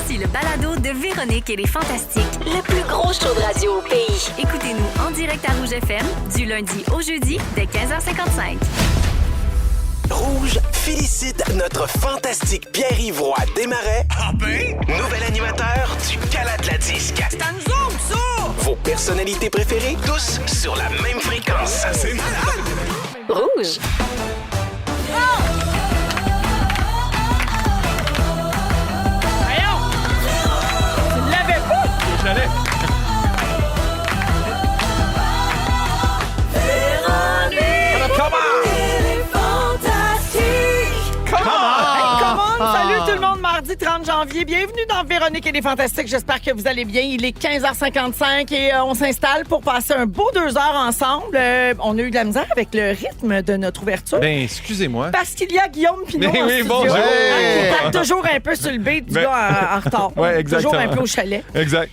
Voici le balado de Véronique et les Fantastiques. Le plus gros show de radio au pays. Écoutez-nous en direct à Rouge FM du lundi au jeudi dès 15h55. Rouge félicite notre fantastique Pierre-Yves Roy Desmarais. Ah ben? Nouvel animateur du Gala de la Disque. C'est à nous autres, ça! Vos personnalités préférées, tous sur la même fréquence. C'est malade! Rouge. Voyons! Tu l'avais pas! J'allais. Salut tout le monde, mardi 30 janvier. Bienvenue dans Véronique et les Fantastiques. J'espère que vous allez bien. Il est 15h55 et on s'installe pour passer un beau 2 heures ensemble. On a eu de la misère avec le rythme de notre ouverture. Ben, excusez-moi. Parce qu'il y a Guillaume Pinot Mais en oui, studio. bonjour. Qui tape toujours un peu sur le beat du gars en retard. Ouais, exactement. Toujours un peu au chalet. Exact.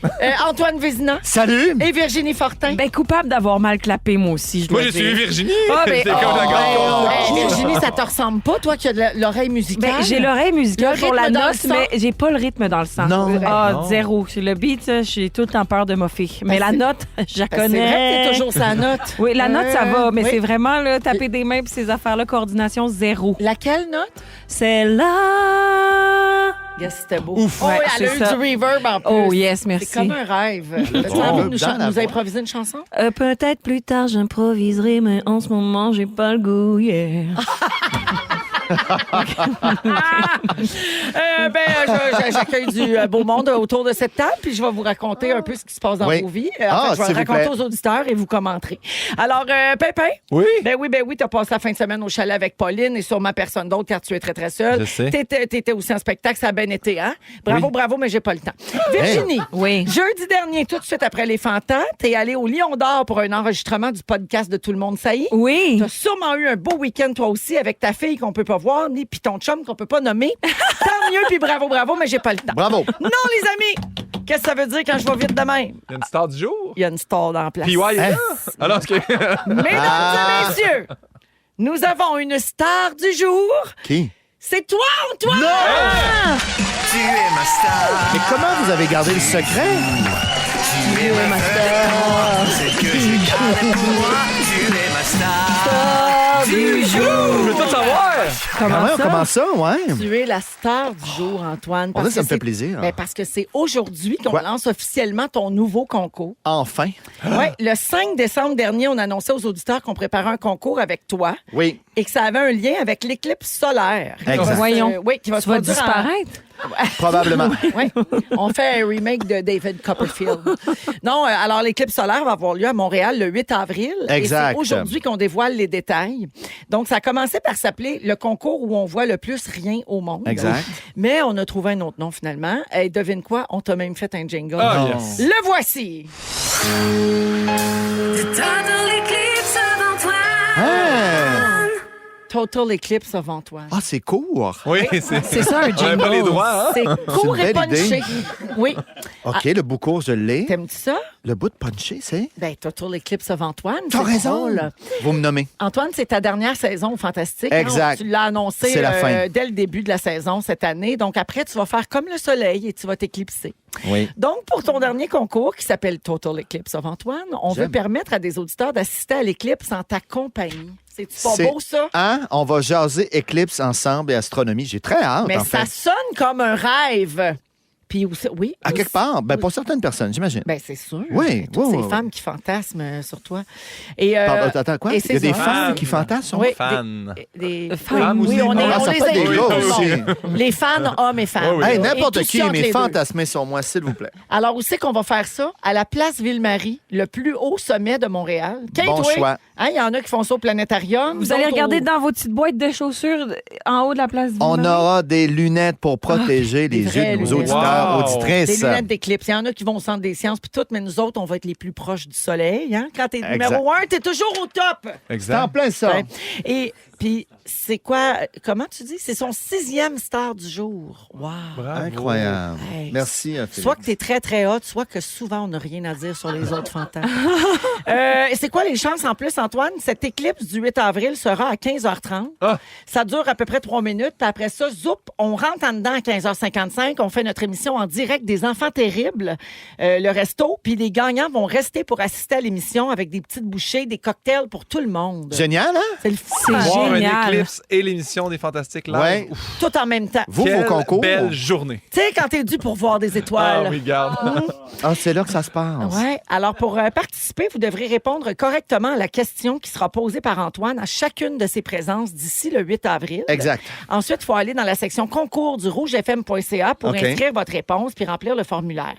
Antoine Vézina. Salut! Et Virginie Fortin. Ben, coupable d'avoir mal clapé, moi aussi, je dois Moi, je dire. suis Virginie. Ah, ben, C'est comme la grande Virginie, ça te ressemble pas, toi qui as de l'oreille musicale? Ben, j'ai l'oreille musicale Le pour la rythme dans note, le sang. mais j'ai pas le rythme dans le sang. Non. Ah, Non. zéro. Sur le beat, j'ai tout le temps peur de moffer. Mais la c'est- note, je la Ben, c'est connais. vrai que t'es toujours sa note. Oui, la note, ça va, mais oui. c'est vraiment là, taper des mains puis ces affaires-là, coordination zéro. Laquelle note? C'est là. Yes, c'était beau. Ouf, Oh, ouais, elle a c'est eu ça. du reverb en plus. Oh, yes, merci. C'est comme un rêve. As-tu reverb envie de nous, dans la nous voix. improviser une chanson? Peut-être plus tard, j'improviserai, mais en ce moment, j'ai pas le goût, yeah. J'accueille du beau monde autour de cette table, puis je vais vous raconter un peu ce qui se passe dans Oui. vos vies. Ah, Je vais s'il le vous raconter plaît. aux auditeurs et vous commenterez. Alors, Pépin? Oui. Ben oui, t'as passé la fin de semaine au chalet avec Pauline et sûrement personne d'autre car tu es très, très seule. Je sais. T'étais aussi en spectacle, ça a bien été, hein? Bravo, mais j'ai pas le temps. Virginie, Oui. jeudi dernier, tout de suite après les Fantas, t'es allée au Lion d'Or pour un enregistrement du podcast de Tout le monde ça y est. Oui. T'as sûrement eu un beau week-end, toi aussi, avec ta fille qu'on peut pas voir, ni puis ton chum qu'on peut pas nommer. Tant mieux, puis bravo, mais j'ai pas le temps. Bravo! Non, les amis! Qu'est-ce que ça veut dire quand je vais vite de même? Il y a une star du jour. Il y a une star dans la place. PY est là. Alors, que... Mesdames et messieurs, nous avons une star du jour. Qui? C'est toi, Antoine! Tu es ma star, Mais comment vous avez gardé le secret? tu es ma star, c'est que je garde pour moi. Tu es ma star du jour. Je veux tout savoir. Comment ça, ouais? Tu es la star du jour, Antoine. On dirait que ça me que fait c'est- plaisir. Ben, parce que c'est aujourd'hui qu'on Quoi? lance officiellement ton nouveau concours. Enfin. Oui, le 5 décembre dernier, on annonçait aux auditeurs qu'on préparait un concours avec toi Oui. et que ça avait un lien avec l'éclipse solaire. Exact. Voyons. Oui, qui va se Tu vas produire en- disparaître? Probablement. Oui, on fait un remake de David Copperfield. Non, alors l'éclipse solaire va avoir lieu à Montréal le 8 avril. Exact. Et c'est aujourd'hui qu'on dévoile les détails. Donc, ça a commencé par s'appeler le concours où on voit le plus rien au monde. Exact. Mais on a trouvé un autre nom finalement. Et devine quoi? On t'a même fait un jingle. Ah, yes. Le voici. Hein? Total Eclipse of Antoine. Ah, c'est court. Oui, C'est ça, un On avait jingle. pas les droits, hein? C'est court une et belle idée. punché. Oui. OK, le bout court, je l'ai. T'aimes-tu ça? Le bout de punché, c'est? Ben, Total Eclipse of Antoine. T'as c'est raison. drôle. Vous me nommez. Antoine, c'est ta dernière saison au Fantastique. Exact. Tu l'as annoncé C'est la fin. dès le début de la saison cette année. Donc après, tu vas faire comme le soleil et tu vas t'éclipser. Oui. Donc, pour ton dernier concours qui s'appelle Total Eclipse of Antoine, on veut J'aime. permettre à des auditeurs d'assister à l'éclipse en ta compagnie. C'est-tu pas C'est- beau, ça? Hein? On va jaser éclipse ensemble et astronomie. J'ai très hâte, Mais en ça fait. sonne comme un rêve. Puis aussi, oui. À aussi- quelque part. Ben, pour certaines personnes, j'imagine. Ben, c'est sûr. Oui, Toutes oui, ces oui, femmes qui fantasment sur toi. Et, Pardon, attends, quoi? et Il y a c'est des ça. femmes qui fantasment? Oui, Fan. des Femmes oui, aussi. on est, Ah, on ça les fait des inclut, gars tout le aussi. monde. Les fans, hommes et femmes. Oui, oui. Hey, Et n'importe tout qui, ça entre mais les deux. fantasmez sur moi, s'il vous plaît. Alors, où c'est qu'on va faire ça? À la place Ville-Marie, le plus haut sommet de Montréal. Kate, Bon oui. choix. Hein, il y en a qui font ça au planétarium. Vous allez d'autres regarder au- dans vos petites boîtes de chaussures en haut de la place du On Ville-Marie? aura des lunettes pour protéger les vraies yeux de nos lunettes. auditeurs, Wow. Des auditrices. lunettes d'éclipse. Il y en a qui vont au centre des sciences, puis toutes, mais nous autres, on va être les plus proches du soleil. Hein? Quand t'es Exact. numéro 1, t'es toujours au top. C'est en Exact. plein ça. Ouais. Et Puis c'est quoi, comment tu dis? C'est son 6e star du jour. Wow. Bravo. Incroyable. Hey. Merci, Félix. Soit que tu es très, très hot, soit que souvent, on n'a rien à dire sur les autres fantasmes. Et c'est quoi les chances en plus, Antoine? Cette éclipse du 8 avril sera à 15h30. Ah. Ça dure à peu près 3 minutes. Puis après ça, zoup, on rentre en dedans à 15h55. On fait notre émission en direct des Enfants terribles, le resto. Puis les gagnants vont rester pour assister à l'émission avec des petites bouchées, des cocktails pour tout le monde. Génial, hein? C'est le fun. C'est Voir un génial. éclipse et l'émission des Fantastiques live. Ouais. Ouf, Tout en même temps. Vous, quelle vos concours. belle journée. Tu sais, quand t'es dû pour voir des Ah étoiles. oui, garde. Ah, c'est là que ça se passe. Oui. Alors, pour participer, vous devrez répondre correctement à la question qui sera posée par Antoine à chacune de ses présences d'ici le 8 avril. Exact. Ensuite, il faut aller dans la section concours du rougefm.ca pour OK. inscrire votre réponse puis remplir le formulaire.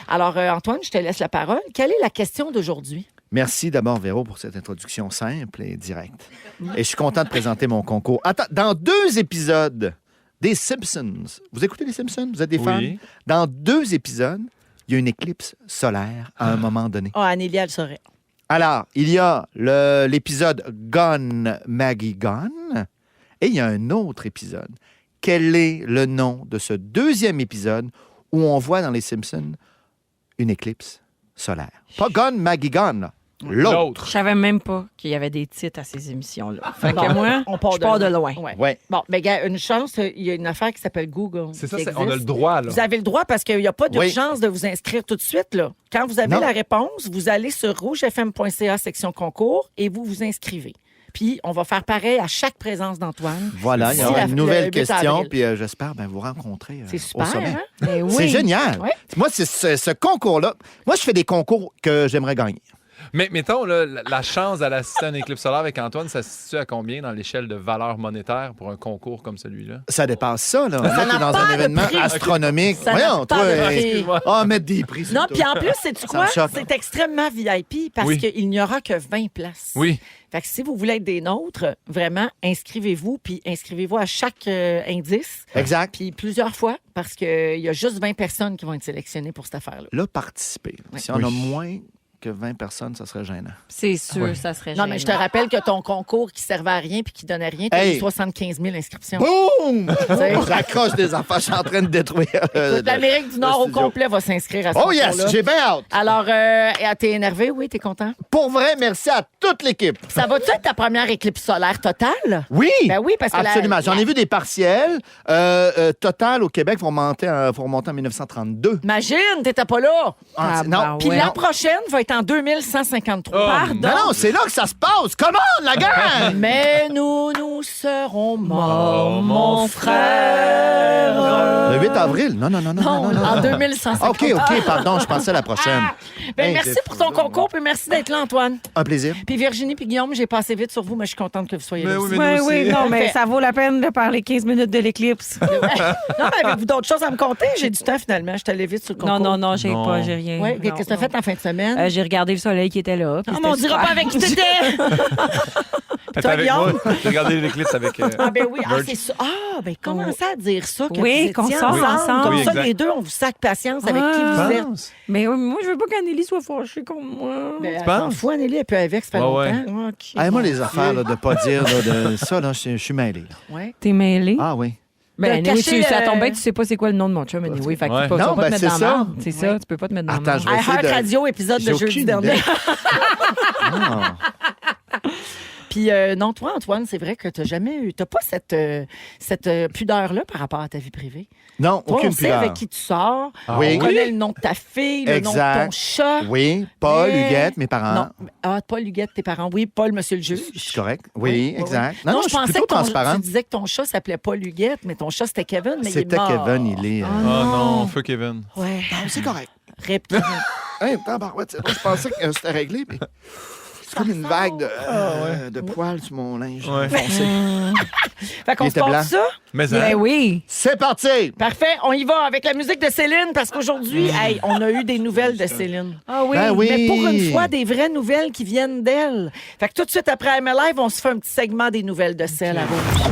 Alors, Antoine, je te laisse la parole. Quelle est la question d'aujourd'hui? Merci d'abord, Véro, pour cette introduction simple et directe. Et je suis content de présenter mon concours. Attends, dans 2 épisodes des Simpsons, vous écoutez les Simpsons? Vous êtes des fans? Oui. Dans 2 épisodes, il y a une éclipse solaire à un moment donné. Ah, Anélie, elle le saurait. Alors, il y a l'épisode Gone, Maggie Gone, et il y a un autre épisode. Quel est le nom de ce 2e épisode où on voit dans les Simpsons une éclipse solaire? Pas Gone, Maggie Gone, là. L'autre. Je savais même pas qu'il y avait des titres à ces émissions-là. Fait que Bon, moi, je pars de loin. Ouais. Ouais. Bon, mais gars, une chance, il y a une affaire qui s'appelle Google. C'est ça, qui on a le existe. droit, là. Vous avez le droit parce qu'il n'y a pas Oui. d'urgence de vous inscrire tout de suite. Là. Quand vous avez Non. la réponse, vous allez sur rougefm.ca section concours et vous vous inscrivez. Puis, on va faire pareil à chaque présence d'Antoine. Voilà, il y D'ici aura la- une nouvelle le 8 question, avril. puis j'espère vous rencontrer C'est au super, sommet. hein? Mais oui. C'est génial. Ouais. Moi, c'est ce concours-là. Moi, je fais des concours que j'aimerais gagner. Mais mettons, là, la chance d'aller assister à un éclipse solaire avec Antoine, ça se situe à combien dans l'échelle de valeur monétaire pour un concours comme celui-là? Ça dépasse ça, là. Là, n'a t'es dans pas un de événement prix. astronomique. Ça n'a Voyons, pas toi. de prix. Mettre des prix. Non, sur puis tout. en plus, sais-tu Ça quoi? me choque. C'est extrêmement VIP parce Oui. qu'il n'y aura que 20 places. Oui. Fait que si vous voulez être des nôtres, vraiment, inscrivez-vous, puis inscrivez-vous à chaque indice. Exact. Puis plusieurs fois, parce qu'il y a juste 20 personnes qui vont être sélectionnées pour cette affaire-là. Là, participer. Si on a moins que 20 personnes, ça serait gênant. C'est sûr, ça serait Non, mais je te rappelle que ton concours qui servait à rien puis qui donnait rien, tu as Hey. eu 75 000 inscriptions. Boum! J'accroche des enfants, je suis en train de détruire. L'Amérique du Nord le au studio. complet va s'inscrire à ce Oh yes, concours-là. j'ai bien hâte. Alors, t'es énervé? Oui, t'es content? Pour vrai, merci à toute l'équipe. Ça va-tu être ta première éclipse solaire totale? Oui! Ben oui, parce que absolument. J'en ai vu des partiels. Total, au Québec, faut remonter en 1932. Imagine, t'étais pas là. Ah, non, bah Puis ouais. la prochaine va être en 2153. Pardon. non, c'est là que ça se passe. Comment, la gang? Mais nous serons morts, mon frère. Le 8 avril. Non. Non, en 2150. OK, pardon, je pensais à la prochaine. Ben, Hey, merci pour ton concours, puis merci d'être là, Antoine. Un plaisir. Puis Virginie, puis Guillaume, j'ai passé vite sur vous, mais je suis contente que vous soyez là Mais oui, aussi. mais nous Oui, aussi. non, mais Parfait. ça vaut la peine de parler 15 minutes de l'éclipse. Non, mais avez-vous d'autres choses à me compter? J'ai du temps, finalement. Je suis allée vite sur le concours. Non, j'ai Non. pas, j'ai rien. Oui, Non, qu'est-ce que tu as non. fait en fin de semaine? J'ai regardé le soleil qui était là. puis Ah, mais on c'était dira super. pas avec qui t'étais! T'es Toi, avec Guillaume? moi. J'ai regardé l'éclipse avec. Ah, ben oui, Virg. c'est ça. Ah, ben commencez à dire ça. Que Oui, vous qu'on étiez sort ensemble. Comme Oui, ça, exact. les deux, on vous sac patience avec qui Ah. vous êtes. Mais oui, moi, je veux pas qu'Anneli soit fâchée contre moi. Ben, elle penses? s'en fout, Anneli, elle peut avec, ça fait Ouais, longtemps. OK. Hey, moi, les affaires là, de pas dire là, de ça, là, je suis mêlé. là. Ouais. T'es mêlée? Ah oui. Ben, de anyway, cacher ça le- tombe bien, tu sais pas c'est quoi le nom de mon chum, anyway. Fait que Ouais. tu peux Non, pas ben, te mettre c'est dans ça. la merde. C'est ça, tu peux pas te mettre dans la Attends, merde. je vais essayer iHeart de... Radio, épisode J'ai de jeudi aucune dernier. idée. Ah. Puis non, toi, Antoine, c'est vrai que t'as jamais eu... T'as pas cette pudeur-là par rapport à ta vie privée. Non, Toi, aucune on sait pudeur. avec qui tu sors. Oui. On connaît le nom de ta fille, le nom de ton chat. Oui, Paul, Mais- Huguette, mes parents. Non. Ah, Paul Huguette, tes parents. Oui, Paul, monsieur le juge. C'est correct. Oui, exact. Non, je je suis pensais plutôt que transparent. tu disais que ton chat s'appelait Paul Huguette, mais ton chat, c'était Kevin, mais il est C'était mort. Kevin, il est... Oh non, feu Kevin. Ouais. C'est correct. Rip Kevin. Hey, tabarouette, c'est bon, je pensais que c'était réglé, mais... C'est comme une vague de poils sur mon linge. Ouais. foncé. Fait qu'on Il se était passe blanc. ça. Mais Ben oui. C'est parti! Parfait, on y va avec la musique de Céline parce qu'aujourd'hui, hey, on a eu des nouvelles de Céline. Ah oui. Ben oui. Mais pour une fois, des vraies nouvelles qui viennent d'elle. Fait que tout de suite après MLive, on se fait un petit segment des nouvelles de Celle à Rouge.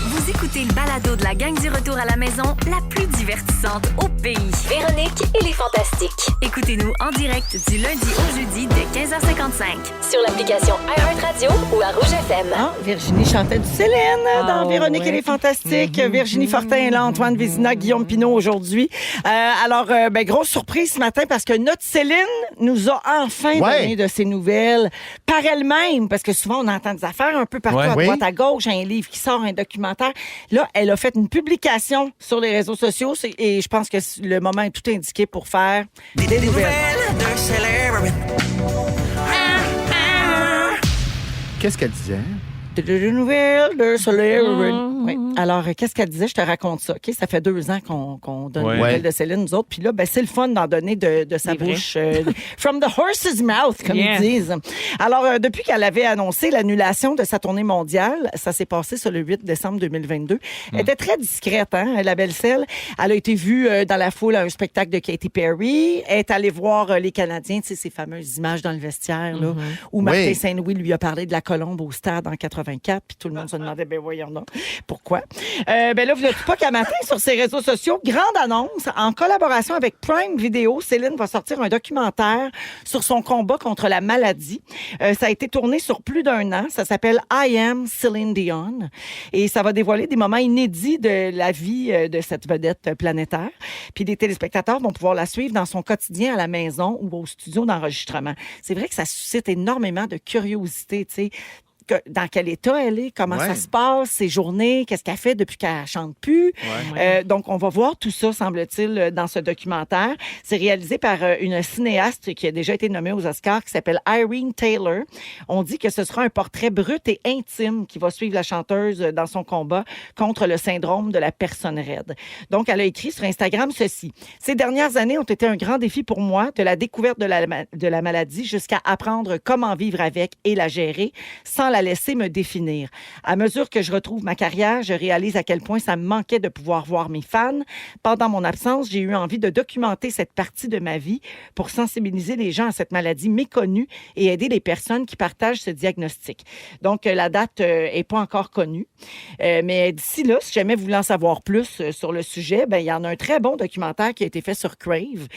Vous Vous écoutez le balado de la gang du retour à la maison, la plus divertissante au pays. Véronique et les Fantastiques. Écoutez-nous en direct du lundi au jeudi dès 15h55. Sur l'application iHeartRadio ou à Rouge FM. Ah, Virginie chantait du Céline dans Véronique et les Fantastiques. Virginie Fortin est là, Antoine Vézina, Guillaume Pinot aujourd'hui. Alors, grosse surprise ce matin parce que notre Céline nous a enfin donné de ses nouvelles par elle-même. Parce que souvent, on entend des affaires un peu partout, à droite, à gauche, un livre qui sort, un documentaire. Là, elle a fait une publication sur les réseaux sociaux et je pense que le moment est tout indiqué pour faire des nouvelles. Qu'est-ce qu'elle disait? Des nouvelles de Céline. Oui. Alors, qu'est-ce qu'elle disait? Je te raconte ça. OK? Ça fait 2 ans qu'on donne des nouvelles de Céline, nous autres. Puis là, c'est le fun d'en donner de sa bouche. From the horse's mouth, comme ils disent. Alors, depuis qu'elle avait annoncé l'annulation de sa tournée mondiale, ça s'est passé sur le 8 décembre 2022. Elle était très discrète, hein, la belle-celle. Elle a été vue dans la foule à un spectacle de Katy Perry. Elle est allée voir les Canadiens, tu sais, ces fameuses images dans le vestiaire, là, où Martin Saint-Louis lui a parlé de la colombe au stade en 84. Puis tout le monde se demandait, voyons donc, pourquoi? Là, vous n'êtes pas qu'à matin sur ses réseaux sociaux. Grande annonce. En collaboration avec Prime Video, Céline va sortir un documentaire sur son combat contre la maladie. Ça a été tourné sur plus d'1 an. Ça s'appelle I Am Céline Dion. Et ça va dévoiler des moments inédits de la vie de cette vedette planétaire. Puis les téléspectateurs vont pouvoir la suivre dans son quotidien à la maison ou au studio d'enregistrement. C'est vrai que ça suscite énormément de curiosité, tu sais. Dans quel état elle est, comment ça se passe, ses journées, qu'est-ce qu'elle fait depuis qu'elle chante plus. Donc, on va voir tout ça, semble-t-il, dans ce documentaire. C'est réalisé par une cinéaste qui a déjà été nommée aux Oscars, qui s'appelle Irene Taylor. On dit que ce sera un portrait brut et intime qui va suivre la chanteuse dans son combat contre le syndrome de la personne raide. Donc, elle a écrit sur Instagram ceci. « Ces dernières années ont été un grand défi pour moi, de la découverte de la maladie jusqu'à apprendre comment vivre avec et la gérer sans la laisser me définir. À mesure que je retrouve ma carrière, je réalise à quel point ça me manquait de pouvoir voir mes fans. Pendant mon absence, j'ai eu envie de documenter cette partie de ma vie pour sensibiliser les gens à cette maladie méconnue et aider les personnes qui partagent ce diagnostic. » Donc, la date est pas encore connue. Mais d'ici là, si jamais vous voulez en savoir plus sur le sujet, il y en a un très bon documentaire qui a été fait sur Crave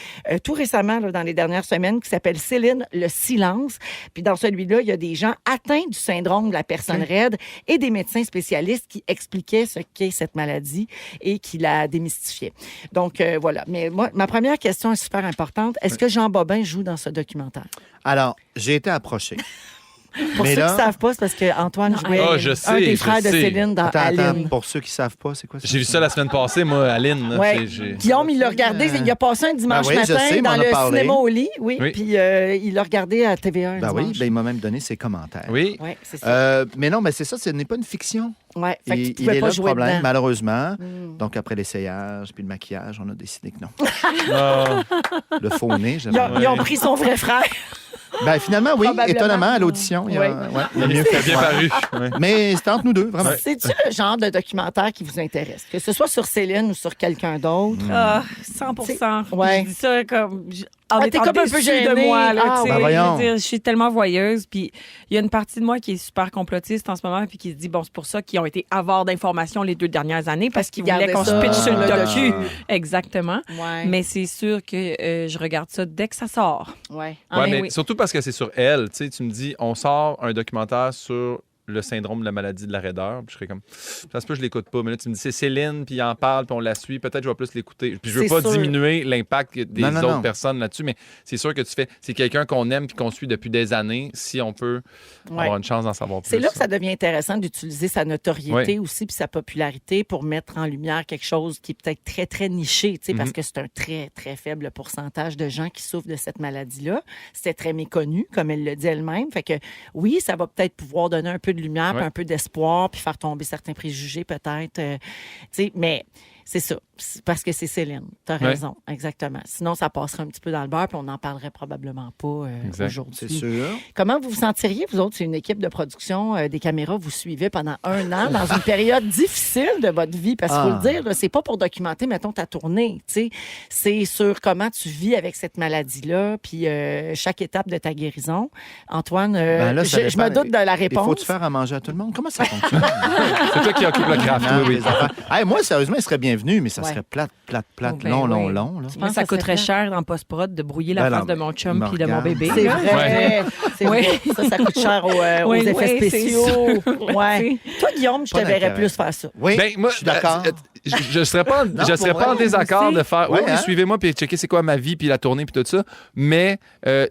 tout récemment, là, dans les dernières semaines, qui s'appelle Céline, le silence. Puis dans celui-là, il y a des gens atteints du syndrome de la personne raide et des médecins spécialistes qui expliquaient ce qu'est cette maladie et qui la démystifiaient. Donc, voilà. Mais moi, ma première question est super importante. Est-ce que Jean Bobin joue dans ce documentaire? Alors, j'ai été approché. Pour ceux qui ne savent pas, c'est parce qu'Antoine jouait un des frères de Céline dans Aline. Pour ceux qui ne savent pas, c'est quoi ça? J'ai vu ça la semaine passée, moi, Aline. Guillaume, il l'a regardé. Il a passé un dimanche matin dans le cinéma au lit. Oui. Puis il l'a regardé à TVA un dimanche. Il m'a même donné ses commentaires. Oui. C'est ça. Mais non, mais c'est ça, ce n'est pas une fiction. Ouais, il est là le problème, dedans. Malheureusement. Donc, après l'essayage puis le maquillage, on a décidé que non. Le faux nez, ils ont pris son vrai frère. Finalement, oui, étonnamment, à l'audition. Il a bien paru. Mais c'est entre nous deux, vraiment. C'est-tu le genre de documentaire qui vous intéresse? Que ce soit sur Céline ou sur quelqu'un d'autre? 100%. Je dis ça comme... t'es comme un peu gênée de moi. Là, voyons. Je suis tellement voyeuse. Puis il y a une partie de moi qui est super complotiste en ce moment puis qui se dit, c'est pour ça qu'ils ont été avares d'informations les 2 dernières années parce qu'ils voulaient qu'on se pitche sur le docu. Exactement. Ouais. Mais c'est sûr que je regarde ça dès que ça sort. Mais surtout parce que c'est sur elle. Tu sais, tu me dis, on sort un documentaire sur le syndrome de la maladie de la raideur. Puis je serais comme, ça se peut, je l'écoute pas. Mais là, tu me dis, c'est Céline, puis il en parle, puis on la suit. Peut-être que je vais plus l'écouter. Puis je veux pas diminuer l'impact des autres personnes là-dessus, mais c'est sûr que c'est quelqu'un qu'on aime puis qu'on suit depuis des années. Si on peut avoir une chance d'en savoir plus. C'est là que ça devient intéressant d'utiliser sa notoriété aussi puis sa popularité pour mettre en lumière quelque chose qui est peut-être très, très niché, tu sais, parce que c'est un très, très faible pourcentage de gens qui souffrent de cette maladie-là. C'est très méconnu, comme elle le dit elle-même. Fait que oui, ça va peut-être pouvoir donner un peu de lumière, puis un peu d'espoir, puis faire tomber certains préjugés peut-être. Mais c'est ça. parce que c'est Céline. T'as raison, exactement. Sinon, ça passerait un petit peu dans le beurre, puis on n'en parlerait probablement pas aujourd'hui. C'est sûr. Comment vous vous sentiriez, vous autres? C'est une équipe de production, des caméras, vous suivez pendant 1 an dans une période difficile de votre vie. Parce qu'il faut le dire, là, c'est pas pour documenter, mettons, ta tournée. Tu sais, c'est sur comment tu vis avec cette maladie-là, puis chaque étape de ta guérison. Antoine, là, je me doute de la réponse. Il faut-tu faire à manger à tout le monde? Comment ça fonctionne? C'est toi qui occupe le craft. Non, Oui, les affaires. Hey, moi, sérieusement, il serait bienvenu, mais ça serait plate, long. Là. Je pense que ça coûterait cher dans post-prod de brouiller la Ben face non, de mon chum me puis de mon regarde. bébé. C'est là. vrai. C'est vrai. Ça coûte cher aux effets spéciaux. Ouais. Toi, Guillaume, je te Pas verrais d'intérêt. plus faire ça. Oui, Ben, moi, je suis d'accord. Je ne serais pas, Non, je serais pour pas en vrai, désaccord aussi. de faire Ouais, oui, hein? suivez-moi puis checker c'est quoi ma vie puis la tournée puis tout ça. Mais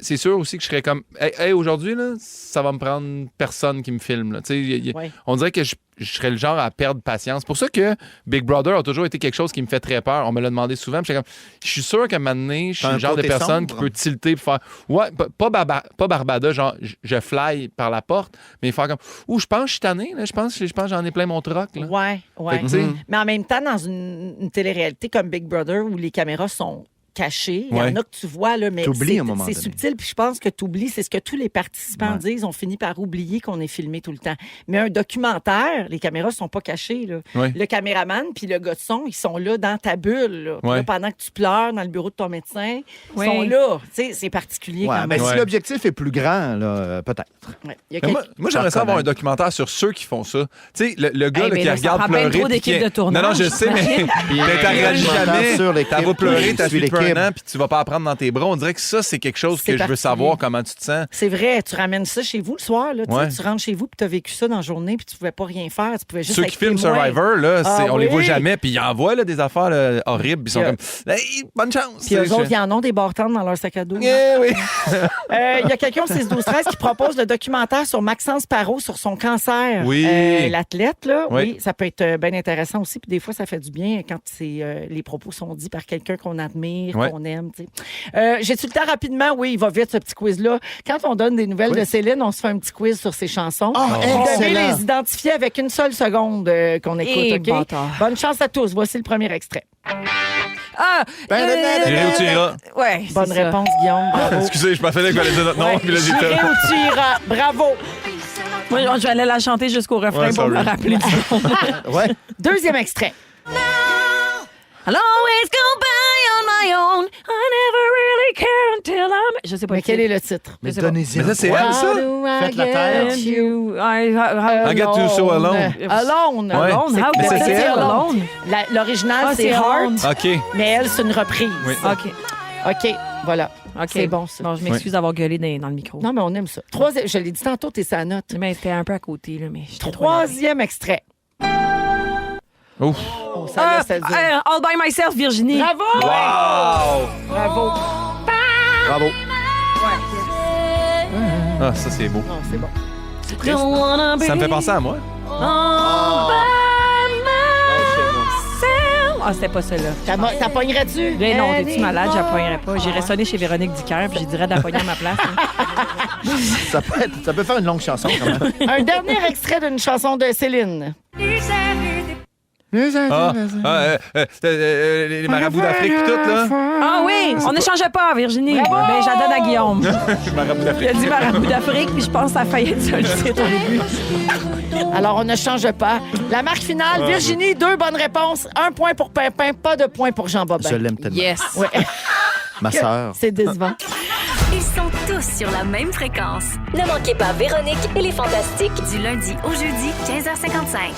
c'est sûr aussi que je serais comme hey, aujourd'hui là, ça va me prendre personne qui me filme là. Ouais. On dirait que je serais le genre à perdre patience. C'est pour ça que Big Brother a toujours été quelque chose qui me fait très peur. On me l'a demandé souvent. Puis je suis sûr qu'à un moment donné, je suis T'as le un genre de côté personne sombre. qui peut tilter puis faire ouais, pas Barbada, genre je fly par la porte, mais faire comme je pense que je suis tanné, là, je pense que j'en ai plein mon troc là. Ouais. Fait que, tu sais, Mais en même temps, dans une télé-réalité comme Big Brother, où les caméras sont cachées, il y Ouais. en a que tu vois, là, mais T'oublies à un moment c'est donné. subtil. Puis je pense que tu oublies, c'est ce que tous les participants Ouais. disent, on finit par oublier qu'on est filmé tout le temps. Mais un documentaire, les caméras ne sont pas cachées. Là. Ouais. Le caméraman puis le gars de son, ils sont là dans ta bulle. Là. Puis Ouais. là, pendant que tu pleures dans le bureau de ton médecin, ils Ouais. sont là. Tu sais, c'est particulier Ouais, quand mais même. si Ouais. l'objectif est plus grand, là, peut-être. Ouais. Il y a Mais quelqu'un- moi j'aimerais ça avoir un connaître. documentaire sur ceux qui font ça. Tu sais, le gars Hey, là, mais qui là, ça regarde prend bien pleurer. trop puis d'équipes qui- de tournage, Non, je sais, mais t'interagis jamais. Sur l'équipe, T'as beau pleurer, tu t'as suis suivi depuis l'équipe. un an, puis tu vas pas apprendre dans tes bras. On dirait que ça, c'est quelque chose C'est que je veux particulier. savoir comment tu te sens. C'est vrai, tu ramènes ça chez vous le soir. Là, tu sais, Ouais. tu rentres chez vous puis tu as vécu ça dans la journée puis tu pouvais pas rien faire. Tu pouvais juste Ceux être qui filment témoin. Survivor, là, Ah on les voit oui. jamais, puis ils envoient là, des affaires là, horribles, puis ils sont Puis, comme hey, bonne chance. Puis eux Tu sais, autres, ils en ont des bartendes dans leur sac à dos. Eh oui. Il y a quelqu'un au 6-12-13 qui propose le documentaire sur Maxence Parot sur son cancer. Oui. L'athlète, là. Oui. Oui, ça peut être bien intéressant aussi. Puis des fois, ça fait du bien quand les propos sont dits par quelqu'un qu'on admire, Ouais. qu'on aime. Tu sais. J'ai-tu le temps rapidement? Oui, il va vite, ce petit quiz-là. Quand on donne des nouvelles de Céline, on se fait un petit quiz sur ses chansons. Ah, Vous devez excellent. les identifier avec une seule seconde qu'on écoute, Eh, OK? bâtard. Bonne chance à tous. Voici le premier extrait. Ah! J'irai où tu iras. Ouais, Bonne c'est ça. réponse, Guillaume. Bravo. Excusez, je m'attendais qu'on allait dire notre nom, Ouais. puis là, j'ai J'irai fait. où tu iras. Bravo. Moi, je vais aller la chanter jusqu'au refrain Ouais, pour me sorry. rappeler du nom. Ouais. Deuxième extrait. I'll always go by on my own. I never really care until I'm... Je sais pas. Mais quel est le titre? Mais Je sais pas. donnez-y. Mais ça, c'est elle, ça? Faites la terre. I get you so alone. Alone. Ouais. Alone? How Mais can ça, I c'est say elle. alone? L'original, Ah, c'est c'est Heart, Alone. OK. mais elle, c'est une reprise. Oui. OK. OK, voilà. OK. C'est bon, ça. Bon, je m'excuse d'avoir gueulé dans le micro. Non, mais on aime ça. Je l'ai dit tantôt, t'es sa note. Mais c'était un peu à côté, là, mais j'étais trop énervée. Troisième extrait. Ouf. Oh, ça laisse à dire. All by myself, Virginie. Bravo! Wow! Bravo. Bravo. Ah, ça, c'est beau. Non, c'est bon. Don't wanna be Ça me fait penser à moi. all by myself. Ah, c'était pas celle-là. Ça pognerait-tu? Ben non, t'es-tu malade? Je la pognerais pas. J'irais sonner chez Véronique Dicker puis je dirais de la pogner à ma place. hein. Ça peut faire une longue chanson, quand même. Un dernier extrait d'une chanson de Céline. Les marabouts d'Afrique et tout, là. Ah oui, on n'échangeait pas, Virginie. Ben, j'en donne à Guillaume. Marabouts Il a d'Afrique. dit marabout d'Afrique, puis je pense que ça a failli être ça le titre au début. Alors, on ne change pas. La marque finale, Virginie, 2 bonnes réponses. 1 point pour Pimpin, pas de point pour Jean Bobin. Je l'aime tellement. Yes. Ouais. Ma sœur. C'est décevant. Ils sont tous sur la même fréquence. Ne manquez pas Véronique et les Fantastiques. Du lundi au jeudi, 15h55.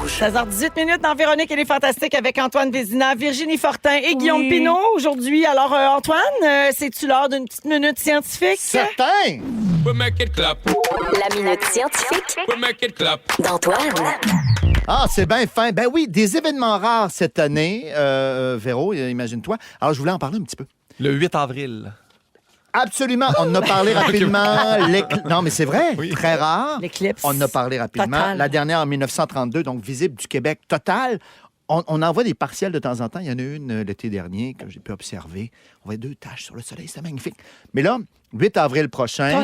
16h18 dans Véronique et les Fantastiques avec Antoine Vézina, Virginie Fortin et Guillaume Pinault aujourd'hui. Alors, Antoine, c'est-tu l'heure d'une petite minute scientifique? Certain! La minute scientifique d'Antoine. Ah, c'est bien fin. Ben oui, des événements rares cette année, Véro, imagine-toi. Alors, je voulais en parler un petit peu. Le 8 avril. Absolument. On en a parlé rapidement. Non, mais c'est vrai. Oui. Très rare. L'éclipse. On en a parlé rapidement. Totale. La dernière en 1932, donc visible du Québec total. on envoie des partiels de temps en temps. Il y en a une l'été dernier que j'ai pu observer. On voit 2 taches sur le soleil, c'est magnifique. Mais là, 8 avril prochain...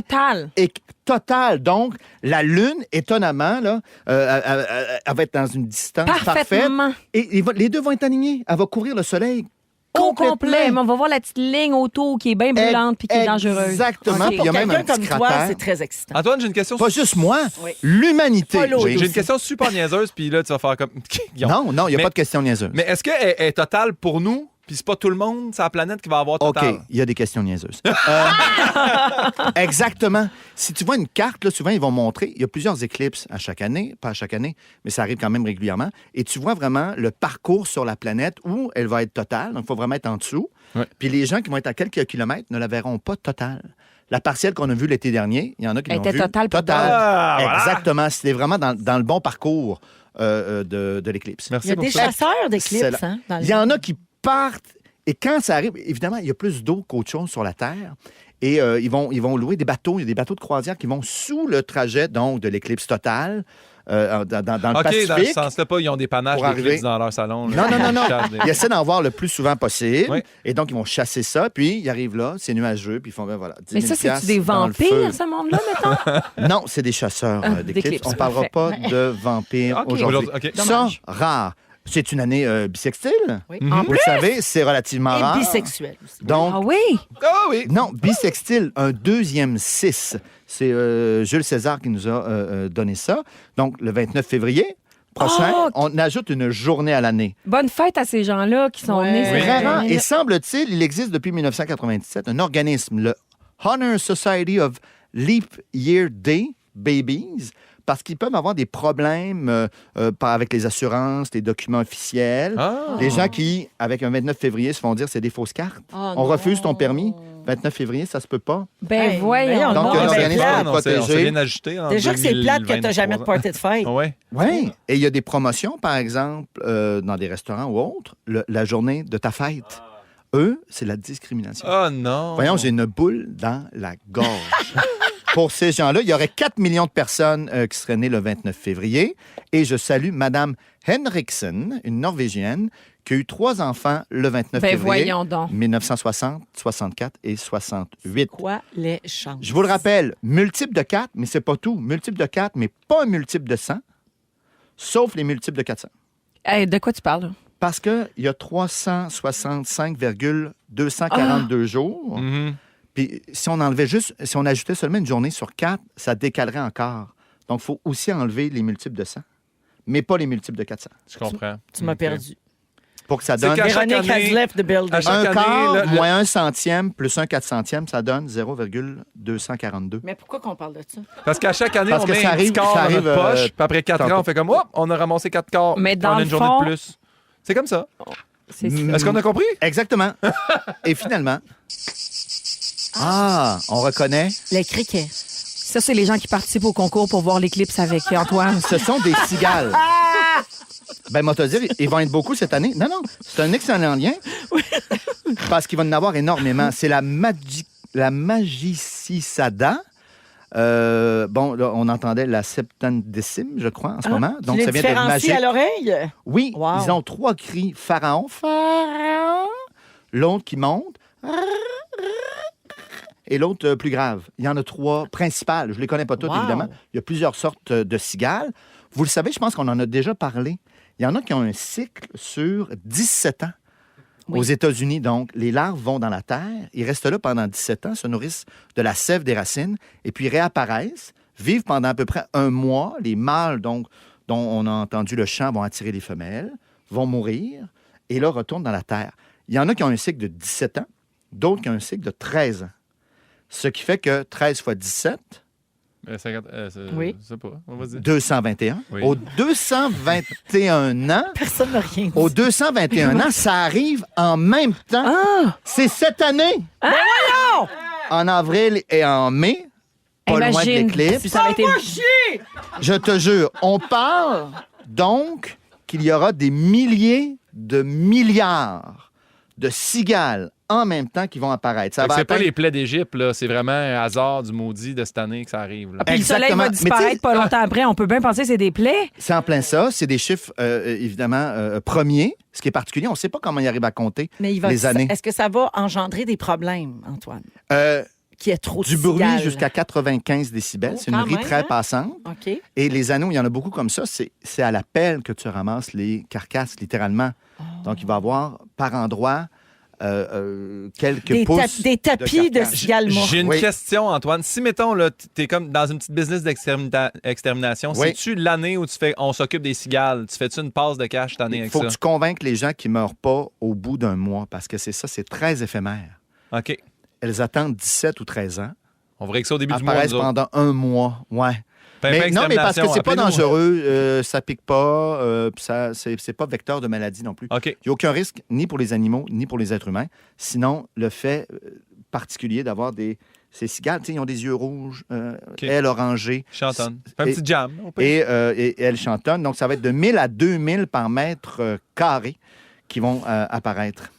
Total. Donc, la Lune, étonnamment, là, elle va être dans une distance parfaite. Et les deux vont être alignés. Elle va couvrir le soleil au complet. Mais on va voir la petite ligne autour qui est bien brûlante puis qui est dangereuse. Exactement. Pour quelqu'un comme toi, c'est très excitant. Antoine, j'ai une question. Pas juste moi, Oui. l'humanité. J'ai une question super niaiseuse, puis là, tu vas faire comme... Non, il n'y a pas de question niaiseuse. Mais est-ce qu'elle est totale pour nous, puis c'est pas tout le monde sur la planète qui va avoir total? OK, il y a des questions niaiseuses. Exactement. Si tu vois une carte, là, souvent, ils vont montrer, il y a plusieurs éclipses à chaque année, pas à chaque année, mais ça arrive quand même régulièrement, et tu vois vraiment le parcours sur la planète où elle va être totale, donc il faut vraiment être en dessous. Ouais. Puis les gens qui vont être à quelques kilomètres ne la verront pas totale. La partielle qu'on a vue l'été dernier, il y en a qui l'ont vue totale. Voilà. Exactement. C'était vraiment dans le bon parcours de l'éclipse. Merci Il y a pour des ça. chasseurs d'éclipses. Hein, dans le Il y en a qui partent, et quand ça arrive, évidemment, il y a plus d'eau qu'autre chose sur la Terre. Et ils vont louer des bateaux. Il y a des bateaux de croisière qui vont sous le trajet donc de l'éclipse totale dans le Pacifique. OK, dans ce sens-là, pas ils ont des panaches Pour d'éclipse arriver. dans leur salon. Là. Non. Ils chassent des- Ils essaient d'en voir le plus souvent possible. Oui. Et donc, ils vont chasser ça. Puis, ils arrivent là, c'est nuageux. Puis, ils font, ben voilà, 10 Mais 000 ça, c'est-tu des piastres dans le vampires, feu. ce monde-là, mettons? Non, c'est des chasseurs d'éclipses. d'éclipses, On ne parlera parfait. pas de vampires OK. aujourd'hui. OK. Ça, Dommage. rare. C'est une année bisextile. Oui. En Vous le savez, c'est relativement Et rare. bisexuel aussi. Donc, Ah oui? Ah oui! non, bisextile, un deuxième 6. C'est Jules César qui nous a donné ça. Donc, le 29 février prochain, Oh! on ajoute une journée à l'année. Bonne fête à ces gens-là qui sont Ouais. nés Oui. cette Vraiment. année-là. Et semble-t-il, il existe depuis 1997 un organisme, le Honor Society of Leap Year Day Babies, parce qu'ils peuvent avoir des problèmes avec les assurances, les documents officiels. Ah. Les gens qui, avec un 29 février, se font dire c'est des fausses cartes. Oh, On non. refuse ton permis. 29 février, ça se peut pas. Ben Hey, voyons. voyons Donc, non, un ben, organisme plate. pour on s'est protéger. bien ajusté en Déjà que c'est plate que tu n'as 2023. jamais de party de fête. Ah ouais. Oui. Et il y a des promotions, par exemple, dans des restaurants ou autres, la journée de ta fête. Eux, c'est la discrimination. Oh non! Voyons, j'ai une boule dans la gorge. Pour ces gens-là, il y aurait 4 millions de personnes qui seraient nées le 29 février. Et je salue Mme Henriksen, une Norvégienne, qui a eu 3 enfants le 29 Ben février. voyons donc. 1960, 64 et 68. Quoi les chances? Je vous le rappelle, multiple de 4, mais c'est pas tout. Multiple de 4, mais pas un multiple de 100, sauf les multiples de 400. Hey, de quoi tu parles? Parce qu'il y a 365,242 jours. Mhm. Puis si on ajoutait seulement une journée sur 4, ça décalerait encore. Donc, il faut aussi enlever les multiples de 100, mais pas les multiples de 400. Je comprends. Tu m'as Ok. perdu. Pour que ça C'est donne qu'à chaque Véronique année- has left the building. à chaque un année, quart le- moins un centième plus un 400e, ça donne 0,242. Mais pourquoi qu'on parle de ça? Parce qu'à chaque année, Parce on que met ça un petit arrive- quart ça dans notre arrive, poche, puis après 4 ans, tantôt. on fait comme, oh, on a ramassé 4 quarts. Mais puis dans on a le une journée fond- de plus. C'est comme ça. C'est ça. Est-ce qu'on a compris? Exactement. Et finalement... Ah, on reconnaît. Les criquets. Ça, c'est les gens qui participent au concours pour voir l'éclipse avec Antoine. Ce sont des cigales. Ben, moi, te dire, ils vont être beaucoup cette année. Non, c'est un excellent lien. Parce qu'il va en avoir énormément. C'est la Magicissada. Bon, là, on entendait la septandécime, je crois, en ce moment. Donc, tu les ça vient de différencies magique. à l'oreille? Oui, Wow. ils ont 3 cris. Pharaon, pharaon. L'autre qui monte. Et l'autre plus grave. Il y en a 3 principales. Je ne les connais pas toutes, Wow. évidemment. Il y a plusieurs sortes de cigales. Vous le savez, je pense qu'on en a déjà parlé. Il y en a qui ont un cycle sur 17 ans. Oui. Aux États-Unis, donc, les larves vont dans la terre, ils restent là pendant 17 ans, se nourrissent de la sève des racines, et puis réapparaissent, vivent pendant à peu près 1 mois. Les mâles, donc, dont on a entendu le chant, vont attirer les femelles, vont mourir, et là, retournent dans la terre. Il y en a qui ont un cycle de 17 ans, d'autres qui ont un cycle de 13 ans. Ce qui fait que 13 fois 17, 50, Oui. Je sais pas. On va dire. 221. Oui. Au 221 ans, Personne n'a rien dit. au 221 ans, ça arrive en même temps. C'est cette année. En avril et en mai, pas loin de Imagine, l'éclipse. si ça avait été... Je te jure, on parle donc qu'il y aura des milliers de milliards de cigales en même temps qui vont apparaître. Ça Fait que va c'est pas atteindre- les plaies d'Égypte, là. C'est vraiment un hasard du maudit de cette année que ça arrive. Là. Puis le soleil Exactement. va Mais disparaître tu sais- pas longtemps après. On peut bien penser que c'est des plaies. C'est en plein ça. C'est des chiffres, évidemment, premiers. Ce qui est particulier, on ne sait pas comment il arrive à compter Mais les années. est-ce que ça va engendrer des problèmes, Antoine? Qui est trop de Du bruit cigales? jusqu'à 95 décibels. Oh, C'est une quand rie même, très hein? passante. OK. Et les anneaux, il y en a beaucoup comme ça. C'est à la pelle que tu ramasses les carcasses, littéralement. Donc, il va y avoir par endroit quelques pouces. Des tapis de carcasses. cigales mortes. J'ai une Oui. question, Antoine. Si, mettons, là, t'es comme dans une petite business d'extermination, Oui. c'est-tu l'année où tu fais on s'occupe des cigales? Tu fais-tu une passe de cash cette année Il avec faut ça? que tu convainques les gens qui ne meurent pas au bout d'un mois, parce que c'est ça, c'est très éphémère. OK. Elles attendent 17 ou 13 ans, On va régler ça au début du mois, apparaissent nous autres. pendant un mois. Ouais. Pimpin Non, mais parce que c'est pas Extermination, dangereux, ça pique pas, puis ça, c'est pas vecteur de maladie non plus. OK. Il n'y a aucun risque, ni pour les animaux, ni pour les êtres humains. Sinon, le fait particulier d'avoir ces cigales, tu sais, ils ont des yeux rouges, ailes orangées. Chantonne. Fais un Et- petit jam. on peut- Et elles chantonnent. Donc, ça va être de 1000 à 2000 par mètre carré qui vont apparaître.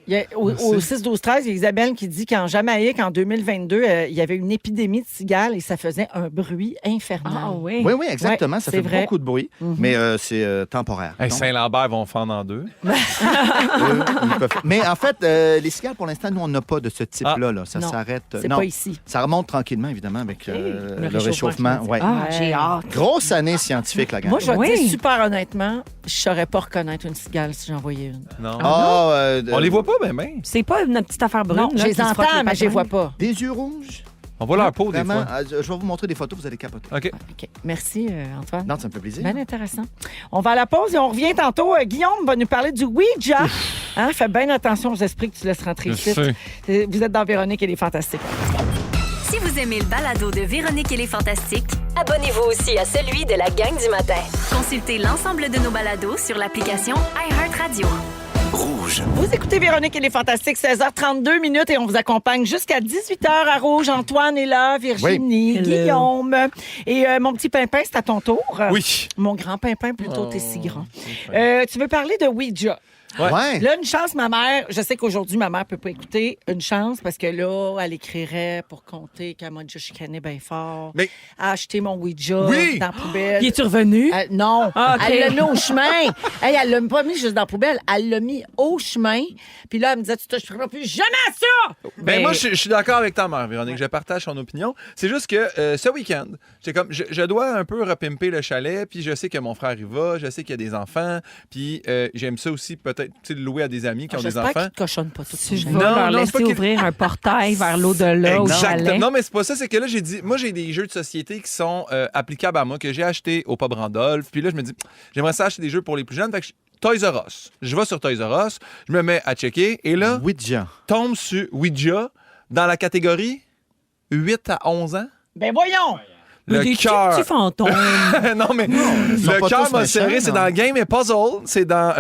Il y a, au 6-12-13, il y a Isabelle qui dit qu'en Jamaïque, en 2022, il y avait une épidémie de cigales et ça faisait un bruit infernal. Ah oui. Oui, oui, exactement. Ouais, ça c'est fait vrai. beaucoup de bruit, mais c'est temporaire. Hey, Donc, Saint-Lambert vont fendre en deux. ils peuvent- Mais en fait, les cigales, pour l'instant, nous, on n'a pas de ce type-là. Là. Ça Non, s'arrête. C'est Non, pas ici. ça remonte tranquillement, évidemment, avec le réchauffement. climatique. Ouais. Ah, j'ai hâte. Grosse année scientifique, la gang. Moi, je vais te Oui. dire super honnêtement, je saurais pas reconnaître une cigale si j'en voyais une. Non. On On les voit pas, ben. C'est pas notre petite affaire brune. Non, là, je les qui se frotte entends, mais je les vois patins. pas. Des yeux rouges. On voit leur peau, des Vraiment, fois. je vais vous montrer des photos, vous allez capoter. OK. OK. Merci, Antoine. Non, ça me fait plaisir. Bien intéressant. On va à la pause et on revient tantôt. Guillaume va nous parler du Ouija. Hein, fais bien attention aux esprits que tu laisses rentrer Je ici. sais. Vous êtes dans Véronique et les Fantastiques. Si vous aimez le balado de Véronique et les Fantastiques, Abonnez-vous aussi à celui de la gang du matin. consultez l'ensemble de nos balados sur l'application iHeartRadio. Rouge. Vous écoutez Véronique et les Fantastiques, 16h32 minutes et on vous accompagne jusqu'à 18h à Rouge. Antoine est là, Virginie, Oui. Guillaume. Et mon petit Pimpin, c'est à ton tour. Oui. Mon grand Pimpin, plutôt, t'es si grand. c'est Tu veux parler de Ouija? Ouais. Là, une chance, ma mère, je sais qu'aujourd'hui, ma mère peut pas écouter. Une chance, parce que là, elle écrirait pour compter qu'elle m'a déjà chicané bien fort. Mais- A acheté mon Ouija Oui! dans la poubelle. Y es-tu revenu? Non, Ah, OK. elle l'a mis au chemin. Hey, elle l'a pas mis juste dans la poubelle, elle l'a mis au chemin. Puis là, elle me disait, tu toucheras plus jamais à ça! Ben, moi, je suis d'accord avec ta mère, Véronique. Je partage son opinion. C'est juste que ce week-end, je dois un peu repimper le chalet, puis je sais que mon frère y va, je sais qu'il y a des enfants, puis j'aime ça aussi peut-être tu sais, le louer à des amis qui ont des J'espère enfants. qu'ils te cochonnent pas tout Tu ça. vas Non, leur non, c'est laisser pas qu'il- ouvrir un portail vers l'au-delà au chalet. Exactement. Non, mais c'est pas ça. C'est que là, j'ai dit, moi, j'ai des jeux de société qui sont applicables à moi, que j'ai acheté au Pub Randolph. Puis là, je me dis, j'aimerais ça acheter des jeux pour les plus jeunes. Fait que Toys R Us. Je vais sur Toys R Us, je me mets à checker, et là, Ouija. tombe sur Ouija dans la catégorie 8 à 11 ans. Ben voyons! Le Des cœur. petits fantômes. Non, mais ils sont le pas cœur tous m'a méchants, serré. C'est non? dans Game et Puzzle. C'est dans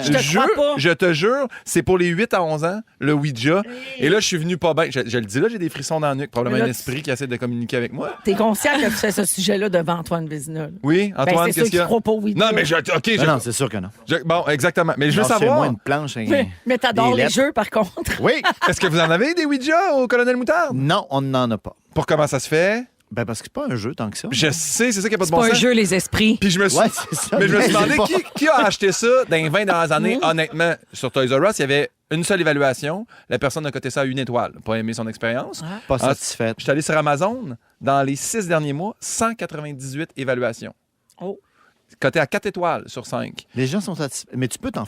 Je te jeu. crois pas. Je te jure, c'est pour les 8 à 11 ans, le Ouija. Et là, je suis venu pas bien. Je le dis là, j'ai des frissons dans la nuque. Probablement Mais là, un esprit qui essaie de communiquer avec moi. T'es conscient que tu fais ce sujet-là devant Antoine Vézina. là? Oui, Ben, Antoine, c'est sûr qu'est-ce qu'il y qu'il a? croit pas au Ouija. Non, mais OK. Non, non, c'est sûr que non. Bon, exactement. Mais je veux Moi savoir, une planche. Mais t'adores Des les lettres. jeux, par contre. Oui. est-ce que vous en avez des Ouija au Colonel Moutarde? Non, on n'en a pas. Pour comment ça se fait? Ben, parce que c'est pas un jeu tant que ça. Je sais, c'est ça qui n'a pas de C'est bon pas un sens. jeu, les esprits. Puis je me suis... Ouais, c'est ça. Mais je me suis Mais demandé j'ai pas- qui a acheté ça dans les 20 dernières années. Honnêtement, sur Toys R Us, il y avait une seule évaluation. La personne a coté ça à 1 étoile. Pas aimé son expérience. Pas Ah, satisfaite. Je suis allé sur Amazon. Dans les 6 derniers mois, 198 évaluations. Oh. Coté à 4 étoiles sur 5. Les gens sont satisfaits. Mais tu peux t'en...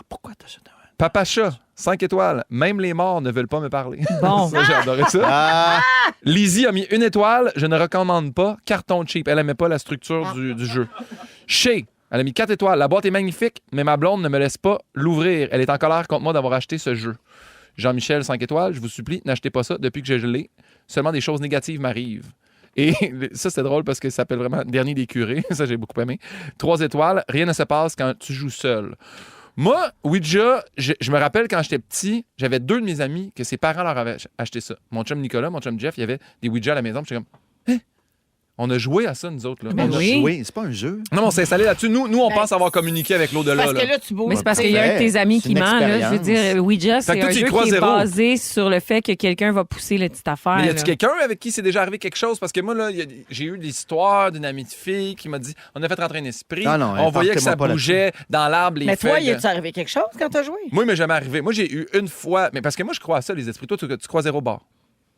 Pourquoi t'achètes un... Papa Chat, 5 étoiles. Même les morts ne veulent pas me parler. Bon. Ça, j'ai adoré ça. Ah! Lizzie a mis 1 étoile. Je ne recommande pas. Carton cheap. Elle n'aimait pas la structure du jeu. Chez, elle a mis 4 étoiles. La boîte est magnifique, mais ma blonde ne me laisse pas l'ouvrir. Elle est en colère contre moi d'avoir acheté ce jeu. Jean-Michel, 5 étoiles. Je vous supplie, n'achetez pas ça depuis que je l'ai. Seulement des choses négatives m'arrivent. Et ça, c'est drôle parce que ça s'appelle vraiment Dernier des curés. Ça, j'ai beaucoup aimé. 3 étoiles. Rien ne se passe quand tu joues seul. Moi, Ouija, je me rappelle quand j'étais petit, j'avais 2 de mes amis que ses parents leur avaient acheté ça. Mon chum Nicolas, mon chum Jeff, il y avait des Ouija à la maison. Puis j'étais comme, On a joué à ça, nous autres. Là. Ben On a- oui. Oui, c'est pas un jeu. Non, mais on s'est installé là-dessus. Nous on pense avoir communiqué avec l'au-delà. Parce là. que là, tu bouges. Mais c'est parce c'est qu'il y a un de vrai. tes amis C'est qui une ment. Là. Je veux expérience. dire, Ouija, Fait c'est que toi, un tu y jeu crois qui est zéro. basé sur le fait que quelqu'un va pousser la petite affaire. Mais y a-tu là. quelqu'un avec qui c'est déjà arrivé quelque chose? Parce que moi, là, j'ai eu l'histoire d'une amie de fille qui m'a dit on a fait rentrer un esprit. Non, on voyait que ça partez-moi pas bougeait dans l'arbre, les Mais toi, feuilles. y est-tu arrivé quelque chose quand t'as joué? Moi, il m'est jamais arrivé. Moi, j'ai eu une fois. Mais parce que moi, je crois à ça, les esprits. Toi, tu crois zéro bar.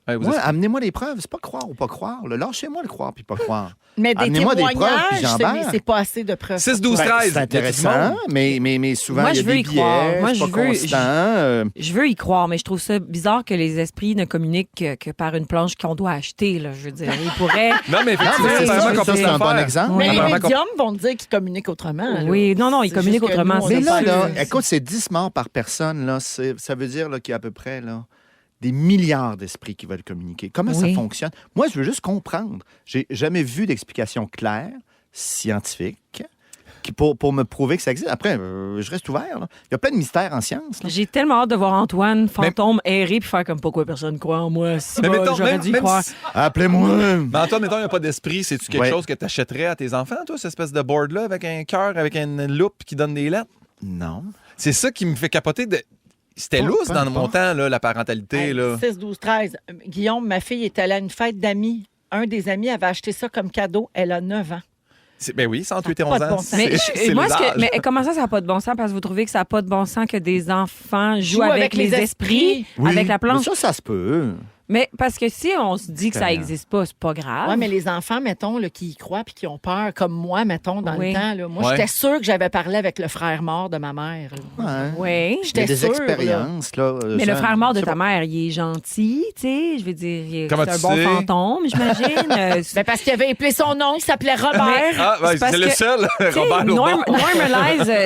Ouais, vous Ouais, esprits. amenez-moi les preuves. C'est pas croire ou pas croire. Là. Lâchez-moi le croire puis pas croire. Mais des Amenez-moi des preuves, témoignages, puis j'embarque. c'est pas assez de preuves. 6, 12, Ben, 13. c'est intéressant, mais souvent, Moi, il y a je veux des y croire. biais, Moi, c'est je pas veux- constant. Je veux y croire, mais je trouve ça bizarre que les esprits ne communiquent que par une planche qu'on doit acheter. Là. Je veux dire, ils pourraient. Non, mais Non, effectivement, mais c'est ça, vraiment ça, compliqué c'est un à bon faire. exemple. Mais les Apparemment, médiums vont te dire qu'ils communiquent autrement. là. Oui, non, ils C'est communiquent juste que autrement. nous, on Mais a là, pas là, eu- écoute, c'est 10 morts par personne. Là. Ça veut dire là, qu'il y a à peu près là, des milliards d'esprits qui veulent communiquer. Comment ça Oui. fonctionne? Moi, je veux juste comprendre. J'ai jamais vu d'explication claire, scientifique, pour me prouver que ça existe. Après, je reste ouvert. Là. Il y a plein de mystères en science. là. J'ai tellement hâte de voir Antoine, fantôme, errer puis faire comme pourquoi personne croit en moi. Si Mais bon, mettons, j'aurais même- dû y même croire. si- Appelez-moi! Mais Antoine, mettons, il n'y a pas d'esprit. C'est-tu quelque Ouais. chose que tu achèterais à tes enfants, toi, cette espèce de board-là, avec un cœur, avec une loupe qui donne des lettres? Non. C'est ça qui me fait capoter. C'était Pas- lousse pas- dans mon temps, là, la parentalité. Hey, Là. 6, 12, 13. Guillaume, ma fille est allée à une fête d'amis. Un des amis avait acheté ça comme cadeau. Elle a 9 ans. Ben oui, 108 et Ça a 11 pas de ans. bon sens. Mais, c'est moi, l'âge. mais comment ça n'a pas de bon sens? Parce que vous trouvez que ça n'a pas de bon sens que des enfants jouent avec les esprits, Oui. avec la Mais planche? ça se peut. Mais parce que si on se dit que ça Comment? n'existe pas, c'est pas grave. Oui, mais les enfants, mettons, là, qui y croient puis qui ont peur, comme moi, mettons, dans Oui. le temps. Là, moi, Ouais. j'étais sûre que j'avais parlé avec le frère mort de ma mère. là. Ouais. Oui. Il y a J'étais des sûre. là. expériences. Là, Mais le frère mort de je sais ta pas. mère, il est gentil, tu sais. Je veux dire, Comment c'est un tu bon sais? fantôme, j'imagine. Ben, parce qu'il avait appelé son nom, il s'appelait Robert. Mais- Ah, ouais, parce c'est le que, seul, tu sais, Robert Laurent.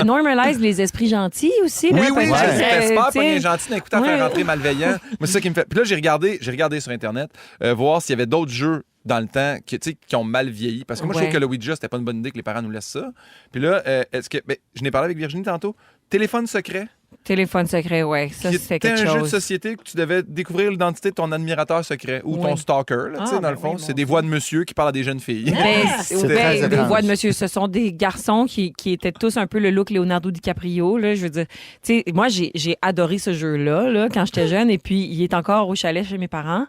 normalise les esprits gentils aussi. Oui, là, oui, parce que, j'espère pas tu sais, qu'il est gentil d'un coup à faire ouais. rentrer malveillant. Moi, c'est ça qui me fait. Puis là, j'ai regardé sur Internet, voir s'il y avait d'autres jeux dans le temps qui ont mal vieilli. Parce que moi, je trouve Ouais. que le Ouija, c'était pas une bonne idée que les parents nous laissent ça. Puis là, est-ce que. Ben, je n'ai parlé avec Virginie tantôt. Téléphone secret. Téléphone secret, ouais. Ça, Qui c'était était quelque un jeu de chose. société que tu devais découvrir l'identité de ton admirateur secret ou ton Oui. stalker. Là, tu sais, Ah, dans le ben fond, oui, c'est mon des voix de monsieur qui parlent à des jeunes filles. Ben, très des étrange. voix de monsieur. Ce sont des garçons qui étaient tous un peu le look Leonardo DiCaprio. Là, je veux dire, tu sais, moi, j'ai adoré ce jeu-là là, quand j'étais jeune. Et puis, il est encore au chalet chez mes parents.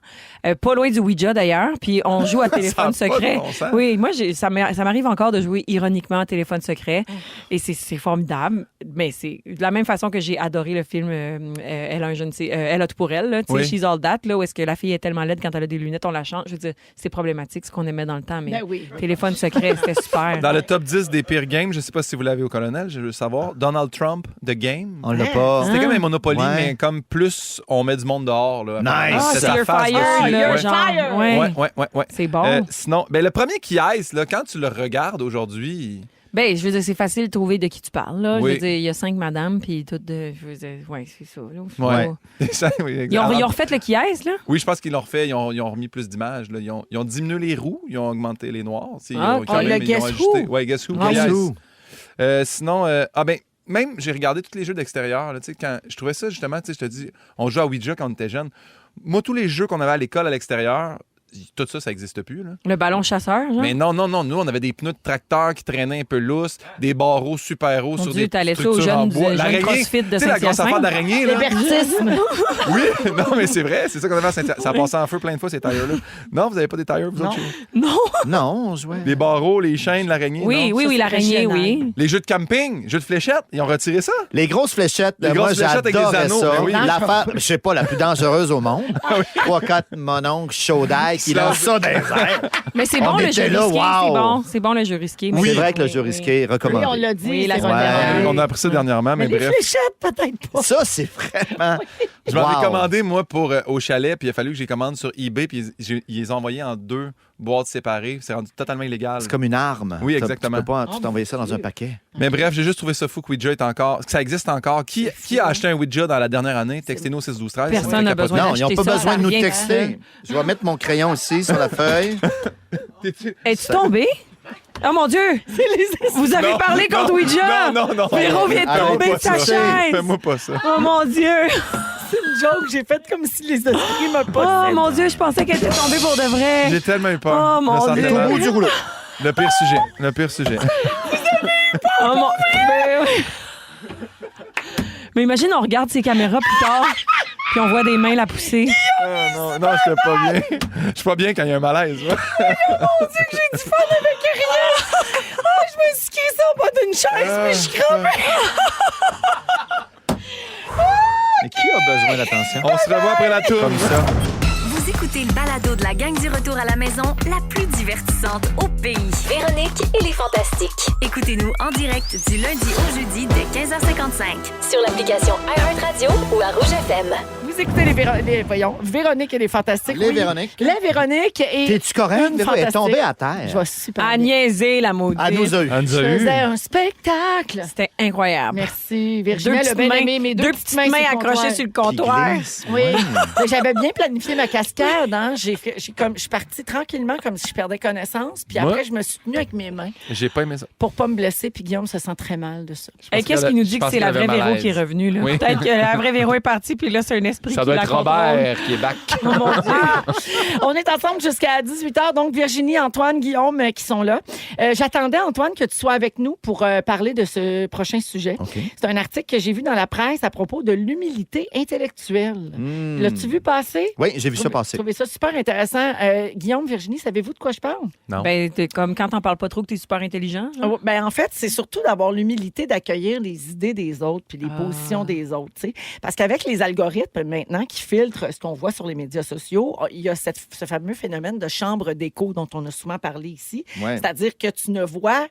Pas loin du Ouija, d'ailleurs. Puis, on joue à téléphone Ça a pas de secret. bon sens. Oui, moi, ça m'arrive encore de jouer ironiquement à téléphone secret. Et c'est formidable. Mais c'est de la même façon que j'ai adoré le film Elle a un jeune, Elle a tout pour elle, là, tu sais, Oui. She's All That, là, où est-ce que la fille est tellement laide quand elle a des lunettes, on la change. Je veux dire, c'est problématique ce qu'on aimait dans le temps, mais Ben oui. téléphone secret, c'était super. Dans le top 10 des pires games, je sais pas si vous l'avez au colonel, je veux savoir, Donald Trump, The Game. On l'a pas. C'était comme un Monopoly, Ouais. mais comme plus on met du monde dehors. Là, Nice. Ah, C'était c'est sa Your face Fire, dessus. là, Ouais. genre. Ouais. Ouais. C'est bon. Sinon, ben, le premier qui ice, là, quand tu le regardes aujourd'hui, Ben, je veux dire, c'est facile de trouver de qui tu parles, là. Oui. Je veux dire, il y a 5 madames, puis toutes de. Je veux dire, ouais, c'est ça. Là. Ouais. Ils ont refait le qui est, là? Oui, je pense qu'ils l'ont refait. Ils ont remis plus d'images. Là. Ils ont diminué les roues. Ils ont augmenté les noirs. Tu sais, ils ont- Ah, quand le même, ils ont Guess ajusté. Who. Ouais, Guess Who. Ah, Guess oui. Who. Sinon, même, j'ai regardé tous les jeux d'extérieur. Là, tu sais, quand je trouvais ça, justement, tu sais, je te dis, on jouait à Ouija quand on était jeune. Moi, tous les jeux qu'on avait à l'école à l'extérieur, tout ça, ça n'existe plus. Là. Le ballon chasseur, genre? Mais non. Nous, on avait des pneus de tracteur qui traînaient un peu lousses, des barreaux super hauts Mon sur Dieu, des t'allais ça aux structures en jeunes bois. jeunes L'araignée, CrossFit de tu sais, la grosse affaire Saint-Hyacinthe. d'araignée, là. L'hébertisme. Oui, non, mais c'est vrai. C'est ça qu'on avait à Saint-Hyacinthe. Ça a passé en feu plein de fois, ces tailleurs-là. Non, vous n'avez pas des tailleurs, vous autres, chez vous? Non! Non, on jouait. Les barreaux, les chaînes, l'araignée. Oui, non? oui, Ça, oui, c'est l'araignée, régional. oui. Les jeux de camping, jeux de fléchettes, ils ont retiré ça. Les grosses fléchettes, Les moi, grosses fléchettes avec des j'adorais anneaux, ça. ben oui. L'affaire, je sais pas, la plus dangereuse au monde. 3-4 mononcles chauds d'ail qui lancent ça dans les airs. Mais c'est On bon, le jeu était risqué. là, C'est wow. bon. C'est bon, le jeu risqué. C'est mais- vrai que le Oui, jeu oui. risqué est Oui, recommandé. on l'a dit. Oui, la c'est semaine vrai. dernière. On a appris ça dernièrement, mais Mais les bref. fléchettes, peut-être pas. Ça, c'est vraiment... Je m'en Wow. ai commandé, moi, pour au chalet, puis il a fallu que j'ai commande sur eBay, puis ils les ont envoyés en 2 boîtes séparées. C'est rendu totalement illégal. C'est comme une arme. Oui, Tu exactement. peux pas tout envoyer ça dans un paquet. Mais bref, j'ai juste trouvé ça fou que Ouija est encore. Que ça existe encore. Qui a acheté un Ouija dans la dernière année? Textez-nous 6 12 13. Personne Ça me n'a fait capoter. besoin Non, ils n'ont d'acheter pas ça, besoin ça de nous revient texter. Je vais mettre mon crayon ici sur la feuille. Es-tu tombé? Oh mon Dieu! Vous avez Non, parlé contre Ouija! Non. Véro vient de Arrête tomber pas de sa ça. chaise! Fais-moi pas ça. Oh mon Dieu! joke. J'ai fait comme si les esprits me possédaient. Oh mon Dieu, je pensais qu'elle était tombée pour de vrai. J'ai tellement eu peur. Oh, mon Je sentais Dieu. mal. Au bout du rouleau. Le pire sujet. Le pire sujet. Oh mon... Ben oui. Mais imagine, on regarde ces caméras plus tard, puis on voit des mains la pousser. Ah, non, non, j'étais pas bien. Je suis pas bien quand il y a un malaise. Ouais. Mon Dieu, que j'ai du fun avec rien. Oh, je me suis crissée en bas d'une chaise, mais je suis crevée. Mais qui a besoin d'attention? On se revoit après la tour. Comme ça. Vous écoutez le balado de la gang du retour à la maison, la plus divertissante au pays. Véronique et les Fantastiques. Écoutez-nous en direct du lundi au jeudi dès 15h55. Sur l'application iHeartRadio ou à Rouge FM. Vous écoutez Véronique et les Fantastiques. Les oui. Véronique. La Véronique et T'es-tu correct? une Véro? Elle est tombée fantastique. à terre. Je vais super À bien. niaiser, la maudite. Elle nous a eu. Elle nous Je a eu. faisais un spectacle. C'était incroyable. Merci. Virginie, elle a bien aimé mes deux petites mains sur le accrochées comptoir. sur le comptoir. Qui glisse. Oui, Ouais. mais j'avais bien planifié ma cascade. Hein. Je suis partie tranquillement comme si je perdais connaissance. Puis après, Ouais. je me suis tenue avec mes mains J'ai pas aimé ça. pour pas me blesser. Puis Guillaume se sent très mal de ça. Hey, qu'est-ce qui nous dit que c'est la vraie Véro qui est revenue? Là? Oui. Peut-être que la vraie Véro est partie, puis là, c'est un esprit Ça qui doit la être contrôle. Robert qui est back. Oh mon Dieu. On est ensemble jusqu'à 18h. Donc, Virginie, Antoine, Guillaume qui sont là. J'attendais, Antoine, que tu sois avec nous pour parler de ce prochain sujet. OK. C'est un article que j'ai vu dans la presse à propos de l'humilité intellectuelle. L'as-tu vu passer? Oui, j'ai vu ça passer. J'ai trouvé ça super intéressant. Guillaume, Virginie, savez-vous de quoi je parle? Non. Ben, t'es comme quand t'en parles pas trop que t'es super intelligent. genre. Ben, en fait, c'est surtout d'avoir l'humilité d'accueillir les idées des autres puis les positions des autres. Tu sais. Parce qu'avec les algorithmes maintenant qui filtrent ce qu'on voit sur les médias sociaux, il y a ce fameux phénomène de chambre d'écho dont on a souvent parlé ici. Ouais. C'est-à-dire que tu ne vois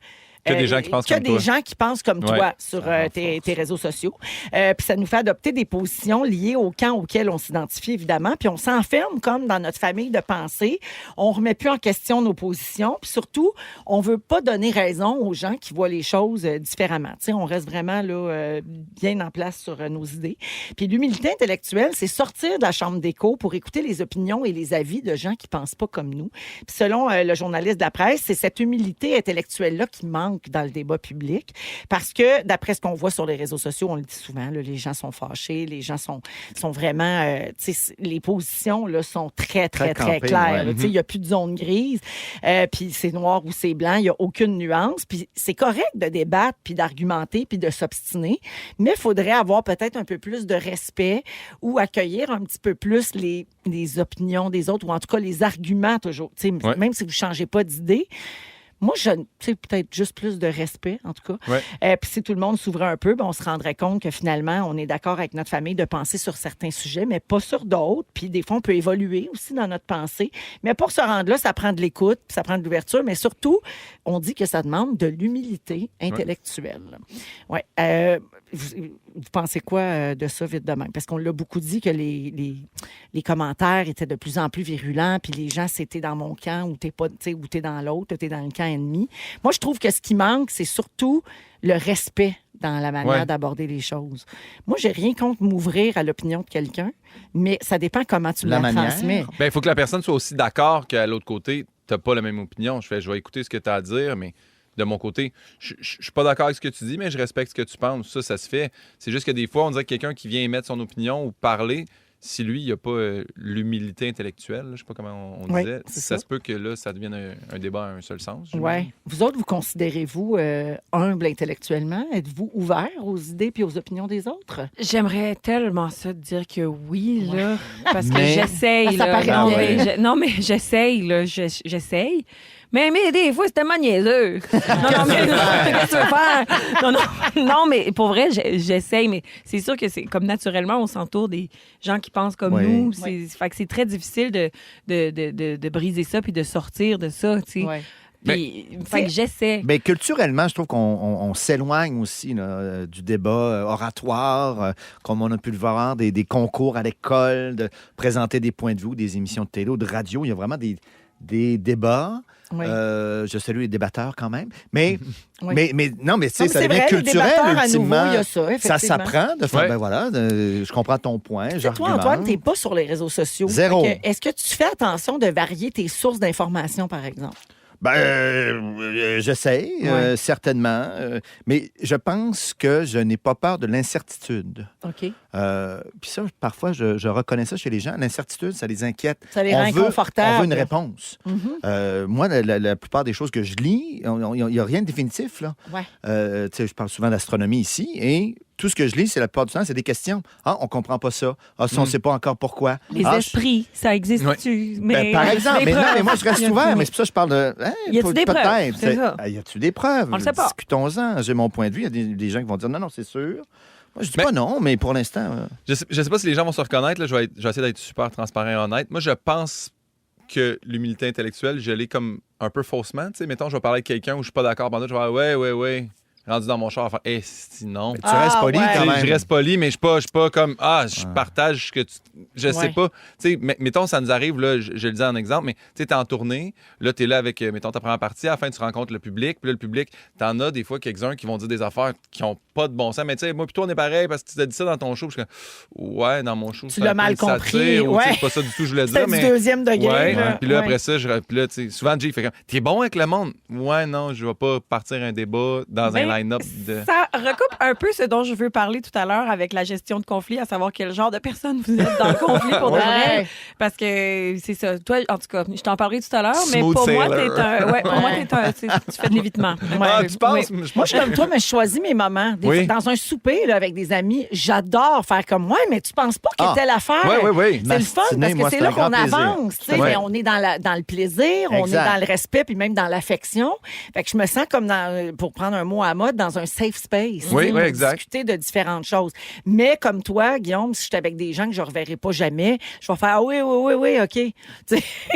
Que des gens qui pensent comme des toi. gens qui pensent comme Ouais. toi sur tes réseaux sociaux. Puis ça nous fait adopter des positions liées au camp auquel on s'identifie, évidemment. Puis on s'enferme comme dans notre famille de pensée. On remet plus en question nos positions. Puis surtout, on veut pas donner raison aux gens qui voient les choses différemment. Tu sais, on reste vraiment là, bien en place sur nos idées. Puis l'humilité intellectuelle, c'est sortir de la chambre d'écho pour écouter les opinions et les avis de gens qui pensent pas comme nous. Puis selon le journaliste de la presse, c'est cette humilité intellectuelle-là qui manque dans le débat public parce que, d'après ce qu'on voit sur les réseaux sociaux, on le dit souvent, là, les gens sont fâchés, les gens sont vraiment... tu sais, les positions là, sont très campées, claires. ouais. Tu sais, il n'y a plus de zone grise, puis c'est noir ou c'est blanc, il n'y a aucune nuance. Puis c'est correct de débattre, puis d'argumenter, puis de s'obstiner, mais il faudrait avoir peut-être un peu plus de respect ou accueillir un petit peu plus les opinions des autres, ou en tout cas les arguments toujours. Tu sais, Ouais. même si vous ne changez pas d'idée, moi, tu sais, peut-être juste plus de respect, en tout cas. Ouais. Puis si tout le monde s'ouvrait un peu, ben, on se rendrait compte que finalement, on est d'accord avec notre famille de penser sur certains sujets, mais pas sur d'autres. Puis des fois, on peut évoluer aussi dans notre pensée. Mais pour se rendre là, ça prend de l'écoute, puis ça prend de l'ouverture, mais surtout, on dit que ça demande de l'humilité intellectuelle. Ouais. Vous pensez quoi de ça, vite de même? Parce qu'on l'a beaucoup dit que les commentaires étaient de plus en plus virulents, puis les gens, c'était dans mon camp ou t'es pas, tu sais, ou t'es dans l'autre, t'es dans le camp ennemi. Moi, je trouve que ce qui manque, c'est surtout le respect dans la manière d'aborder les choses. Moi, j'ai rien contre m'ouvrir à l'opinion de quelqu'un, mais ça dépend comment tu la transmets. Ben, il faut que la personne soit aussi d'accord qu'à l'autre côté, t'as pas la même opinion. Je vais écouter ce que tu as à dire, mais de mon côté, je suis pas d'accord avec ce que tu dis, mais je respecte ce que tu penses. Ça se fait. C'est juste que des fois, on dirait que quelqu'un qui vient émettre son opinion ou parler, si lui, il n'a pas l'humilité intellectuelle, là, je sais pas comment on disait, ça se peut que là, ça devienne un débat à un seul sens. Oui. Vous autres, vous considérez-vous humble intellectuellement? Êtes-vous ouvert aux idées puis aux opinions des autres? J'aimerais tellement ça te dire que oui, là, parce que Mais- j'essaye. Ça là. paraît Non, bien. mais non, mais j'essaye, là, j'essaye. Mais des fois, c'est tellement niaiseux. Non, mais qu'est-ce que tu veux faire? Non, mais pour vrai, j'essaye, mais c'est sûr que c'est comme naturellement, on s'entoure des gens qui pensent comme Oui. nous. Fait que c'est très difficile de briser ça puis de sortir de ça, tu sais. Ouais. Puis, fait que j'essaie. Bien, culturellement, je trouve qu'on s'éloigne aussi là, du débat oratoire, comme on a pu le voir, des concours à l'école, de présenter des points de vue, des émissions de télé ou de radio. Il y a vraiment des débats. Oui. Je salue les débatteurs quand même. Mais, Oui. mais non, mais tu sais, Non, mais ça c'est devient vrai, les culturel, débatteurs, à nouveau, ultimement. il y a ça, effectivement. s'apprend de faire, Ouais. ben voilà, je comprends ton point, Tu sais, j'argumente. toi, Antoine, t'es pas sur les réseaux sociaux. Zéro. Fait que, est-ce que tu fais attention de varier tes sources d'informations, par exemple? J'essaie, certainement. Mais je pense que je n'ai pas peur de l'incertitude. OK. Puis ça, parfois, je reconnais ça chez les gens. L'incertitude, ça les inquiète. Ça les rend inconfortables. On veut une réponse. Moi, la plupart des choses que je lis, il n'y a rien de définitif. Là. Ouais. Je parle souvent d'astronomie ici et tout ce que je lis, c'est la plupart du temps, c'est des questions. Ah, on comprend pas ça. Ah, ça, on sait pas encore pourquoi. Les esprits, ça existe-tu? Mais... par exemple, mais moi, je reste ouvert, mais c'est pour ça que je parle de... Y a-tu des preuves? C'est ça. Y a-tu des preuves? On le sait pas. Discutons-en. J'ai mon point de vue. Il y a des gens qui vont dire non, c'est sûr. Moi, je dis pas non, mais pour l'instant... Je sais pas si les gens vont se reconnaître. Là, je vais essayer d'être super transparent et honnête. Moi, je pense que l'humilité intellectuelle, je l'ai comme un peu faussement. Tu sais, mettons, je vais parler avec quelqu'un où je suis pas d'accord. Pendant, je vais dire ouais. Rendu dans mon char, à faire sinon. Tu restes poli quand même. Je reste poli, mais je suis pas comme je partage ce que tu. Je sais pas. Tu sais, mettons, ça nous arrive, là, je le dis en exemple, mais tu sais, t'es en tournée, là, t'es là avec, mettons, ta première partie, à la fin, tu rencontres le public, puis là, le public, t'en as des fois quelques-uns qui vont dire des affaires qui ont pas de bon sens, mais tu sais, moi, puis toi, on est pareil parce que tu t'as dit ça dans ton show. Puis je suis comme, ouais, dans mon show. Tu l'as mal compris. Ouais. C'est pas ça du tout, je voulais dire. C'est du deuxième degré. Ouais. Puis là, après ça, puis là, tu sais, souvent, Jay fait comme, t'es bon avec le monde. Ouais, non, je vais pas partir un débat dans un line-up de. Ça recoupe un peu ce dont je veux parler tout à l'heure avec la gestion de conflit, à savoir quel genre de personne vous êtes dans le conflit pour de vrai. Parce que c'est ça. Toi, en tout cas, je t'en parlerai tout à l'heure, mais pour moi, t'es un. Ouais, pour moi, tu fais de l'évitement. Tu penses? Moi, je suis comme toi, mais je choisis mes moments. Des fois, dans un souper là, avec des amis, j'adore faire comme moi, mais tu penses pas qu'il y a telle affaire. Oui. C'est le fun parce que c'est là qu'on avance. Mais on est dans le plaisir, on est dans le respect, puis même dans l'affection. Fait que je me sens comme pour prendre un mot à mode, dans un safe space. Oui, pour exact. discuter de différentes choses. Mais comme toi, Guillaume, si je suis avec des gens que je ne reverrai pas jamais, je vais faire oui, OK.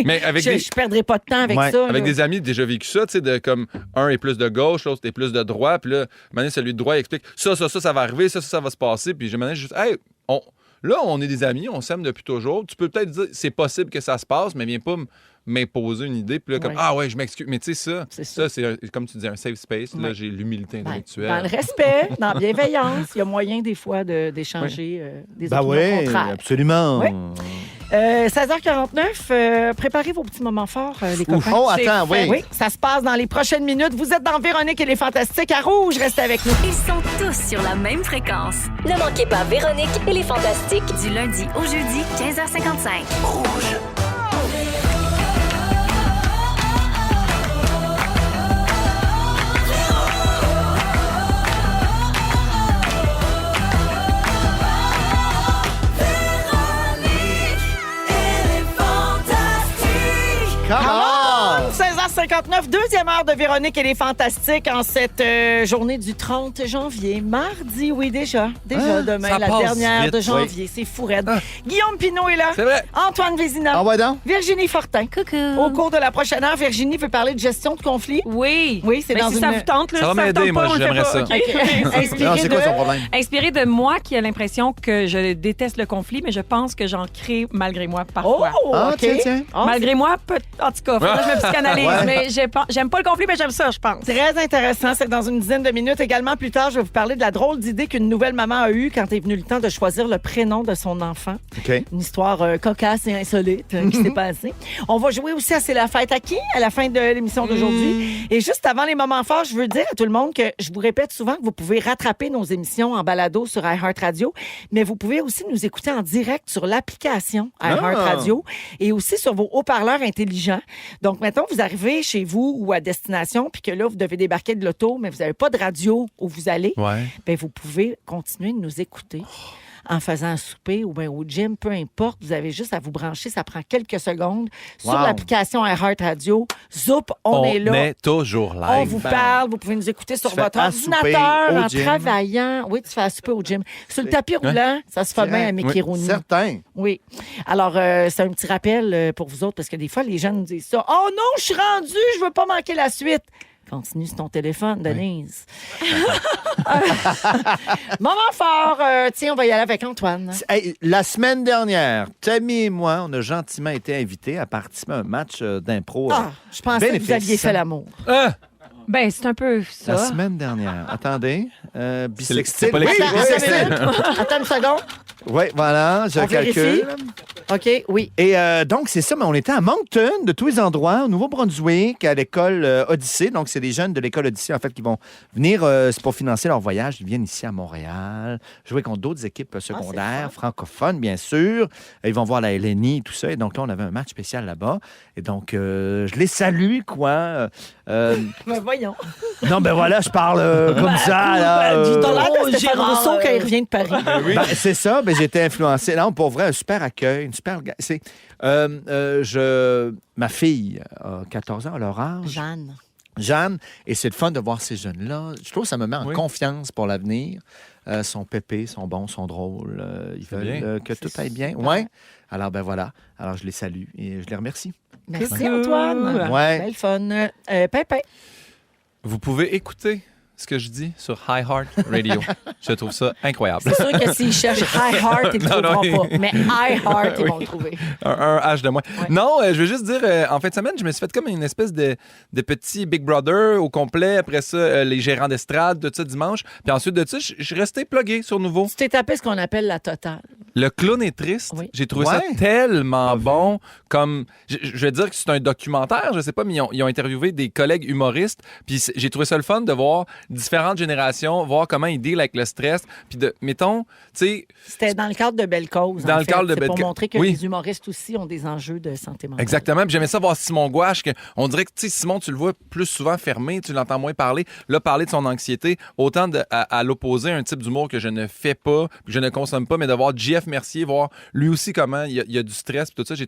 Mais avec je ne perdrai pas de temps avec ça. Avec là. des amis, déjà vécu ça, tu sais, de comme un est plus de gauche, l'autre est plus de droit, puis là, maintenant, celui de droit, il explique ça va arriver, ça va se passer, puis je me dis juste, hey, là, on est des amis, on s'aime depuis toujours. Tu peux peut-être dire, c'est possible que ça se passe, mais viens pas m'imposer une idée, puis là, comme, je m'excuse. Mais tu sais, ça c'est comme tu dis, un safe space. Là, j'ai l'humilité intellectuelle. Dans le respect, dans la bienveillance, il y a moyen des fois d'échanger des opinions contraires. Absolument. Oui. 16h49, préparez vos petits moments forts, les copains. Oh, attends, Oui, ça se passe dans les prochaines minutes. Vous êtes dans Véronique et les Fantastiques à Rouge. Restez avec nous. Ils sont tous sur la même fréquence. Ne manquez pas Véronique et les Fantastiques. Du lundi au jeudi, 15h55. Rouge. Come on! 16h59, deuxième heure de Véronique et les Fantastiques en cette journée du 30 janvier. Mardi, oui, déjà demain, ça la passe dernière vite, de janvier. C'est fou raide. Guillaume Pinault est là. C'est vrai. Antoine Vézina. Ah ouais, donc? Virginie Fortin. Coucou. Au cours de la prochaine heure, Virginie veut parler de gestion de conflit. Oui. Oui, c'est Mais dans si une... ça vous tente, là, Ça va si vous m'aider, tente moi, pas, on le j'aimerais fait ça. pas, OK? Inspiré Non, c'est quoi de- son problème? Inspiré de moi qui a l'impression que je déteste le conflit, mais je pense que j'en crée malgré moi Oh, parfois. Ah, OK. tiens. Ah, Malgré moi, en tout cas, faudrait que je me psychanalyse, Ouais. mais j'aime pas le conflit, mais j'aime ça, je pense. Très intéressant. C'est dans une dizaine de minutes. Également, plus tard, je vais vous parler de la drôle d'idée qu'une nouvelle maman a eue quand est venu le temps de choisir le prénom de son enfant. OK. Une histoire cocasse et insolite qui s'est passée. On va jouer aussi à C'est la fête à qui? À la fin de l'émission d'aujourd'hui. Et juste avant les moments forts, je veux dire à tout le monde que je vous répète souvent que vous pouvez rattraper nos émissions en balado sur iHeartRadio, mais vous pouvez aussi nous écouter en direct sur l'application iHeartRadio et aussi sur vos haut-parleurs intelligents. Donc, mettons, vous arrivez chez vous ou à destination, puis que là, vous devez débarquer de l'auto, mais vous n'avez pas de radio où vous allez, bien, vous pouvez continuer de nous écouter. En faisant un souper ou bien au gym, peu importe, vous avez juste à vous brancher. Ça prend quelques secondes. Sur Wow. l'application iHeartRadio, zoup, on est là. On est toujours live. On vous parle. Vous pouvez nous écouter sur Tu fais votre à souper ordinateur au en gym. travaillant. Oui, tu fais à souper au gym. Sur le tapis roulant, ça se fait bien à Mickey Rooney. Certain. Oui. Alors, c'est un petit rappel pour vous autres parce que des fois, les gens nous disent ça. Oh non, je suis rendu, je veux pas manquer la suite. Continue sur ton téléphone, Denise. Moment fort. Tiens, on va y aller avec Antoine. Hey, la semaine dernière, Tammy et moi, on a gentiment été invités à participer à un match d'impro. Ah, je pensais que vous bénéfice. aviez fait l'amour. Ben, c'est un peu ça. La semaine dernière. Attendez. C'est Bisextile. pas Oui, l'équipe. Attends, bisextile. attends une seconde. Oui, voilà, je On calcule. vérifie. OK, oui. Et donc, c'est ça, mais on était à Moncton, de tous les endroits, au Nouveau-Brunswick, à l'école Odyssée. Donc, c'est des jeunes de l'école Odyssée, en fait, qui vont venir, c'est pour financer leur voyage. Ils viennent ici à Montréal, jouer contre d'autres équipes secondaires, francophones, bien sûr. Ils vont voir la LNI et tout ça. Et donc, là, on avait un match spécial là-bas. Et donc, je les salue, quoi. Ben voyons. Non, ben voilà, je parle comme ça, là. T'as l'air de Stéphane Rousseau quand il revient de Paris. Ben, c'est ça, ben, j'ai été influencé. Non, pour vrai, un super accueil, une super... C'est, ma fille a 14 ans, à leur âge. Jeanne, et c'est le fun de voir ces jeunes-là. Je trouve que ça me met en confiance pour l'avenir. Sont pépés, sont bons, sont drôles. Ils veulent que tout aille bien. Oui. Alors, ben voilà. Alors, je les salue et je les remercie. Merci, Antoine. Ouais. Belle fun. Pimpin. Vous pouvez écouter ce que je dis sur iHeart Radio. Je trouve ça incroyable. C'est sûr que s'ils cherchent iHeart, ils ne le trouveront pas. Mais iHeart, ils vont le trouver. Un H de moins. Ouais. Non, je veux juste dire, en fin de semaine, je me suis fait comme une espèce de petit Big Brother au complet. Après ça, les gérants d'estrade, tout ça dimanche. Puis ensuite de ça, je suis resté plugué sur Nouveau. Tu t'es tapé ce qu'on appelle la totale. Le clown est triste. Oui. J'ai trouvé ça tellement bon. Comme, je vais dire que c'est un documentaire, je sais pas, mais ils ont interviewé des collègues humoristes. Puis j'ai trouvé ça le fun de voir différentes générations, voir comment ils deal avec le stress. Puis mettons, tu sais... C'était dans le cadre de Belle Cause, dans le cadre de Belle pour Cause. montrer que les humoristes aussi ont des enjeux de santé mentale. Exactement. Puis j'aimais ça voir Simon Gouache, on dirait que, tu sais, Simon, tu le vois plus souvent fermé, tu l'entends moins parler. Là, parler de son anxiété, autant à l'opposé, un type d'humour que je ne fais pas, que je ne consomme pas, mais de voir JF Mercier, voir lui aussi comment il y a du stress, puis tout ça, j'ai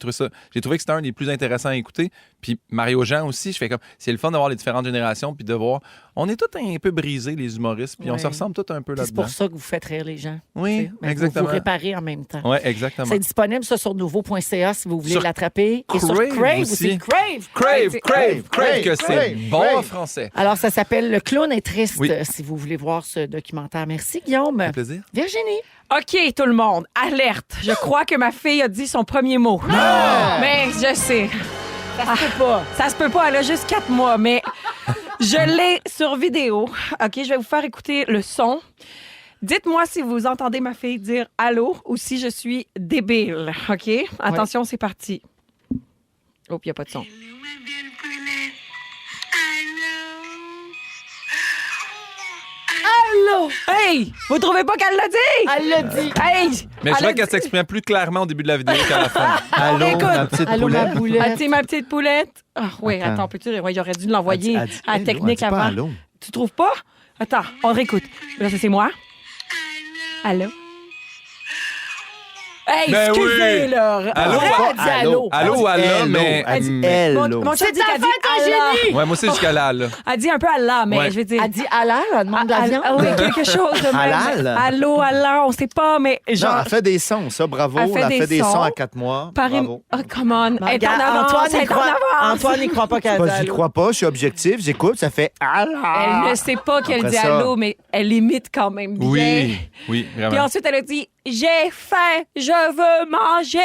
trouvé que c'était un des plus intéressants à écouter. Puis Mario Jean aussi, je fais comme, c'est le fun de voir les différentes générations, puis de voir, on est tous un peu brisés, les humoristes, puis on se ressemble tous un peu là-dedans. C'est pour ça que vous faites rire les gens. Oui, exactement. Vous réparez en même temps. Oui, exactement. C'est disponible, ça, sur nouveau.ca si vous voulez l'attraper. Et sur Crave Crave aussi. aussi. Crave, que c'est bon en français. Alors, ça s'appelle Le clown est triste, Oui. si vous voulez voir ce documentaire. Merci, Guillaume. Un plaisir. Virginie. OK, tout le monde, alerte. Je crois que ma fille a dit son premier mot. Non! Mais je sais. Ça se peut pas. Ça se peut pas, elle a juste 4 mois, mais je l'ai sur vidéo. OK, je vais vous faire écouter le son. Dites-moi si vous entendez ma fille dire « allô » ou si je suis débile. OK? Attention, c'est parti. Oh, puis il n'y a pas de son. Allô? Hey! Vous trouvez pas qu'elle l'a dit? Elle l'a dit. Hey! Mais je trouvais qu'elle s'exprimait plus clairement au début de la vidéo qu'à la fin. Allô, écoute. ma petite Allô, ma poulette. boulette. Ah, tu sais, ma petite poulette. Ah, oui, attends, peux-tu... Ouais, j'aurais dû l'envoyer Elle dit à la hello, technique elle dit pas avant. allô. Tu trouves pas? Attends, on réécoute. Là, ça, c'est moi. Allô? Hey, Ben excusez, oui. là. Allô? Elle dit allô. Allô ou Allah, mais... Elle dit Mon hello. chat dit qu'elle dit Allah. génie! Ouais, moi aussi, jusqu'à là. Elle dit un peu Allah, mais Ouais. je veux dire... Elle dit halal, elle demande de la viande. Ah oui, quelque chose de même. Halal? Allô, Allah, on sait pas, mais Non, genre... elle fait des sons, ça, bravo. Elle fait Elle des fait des sons. sons à 4 mois. Paris... Bravo. Oh, come on. Elle est en Regarde, avance, elle est en avance. Antoine n'y croit pas qu'elle dit J'y allô. crois pas, je suis objectif, j'écoute, ça fait Elle ne sait pas qu'elle Après dit ça. allô, mais elle imite quand même bien. Oui, oui, Puis vraiment. ensuite, elle a dit « J'ai faim, je veux manger. »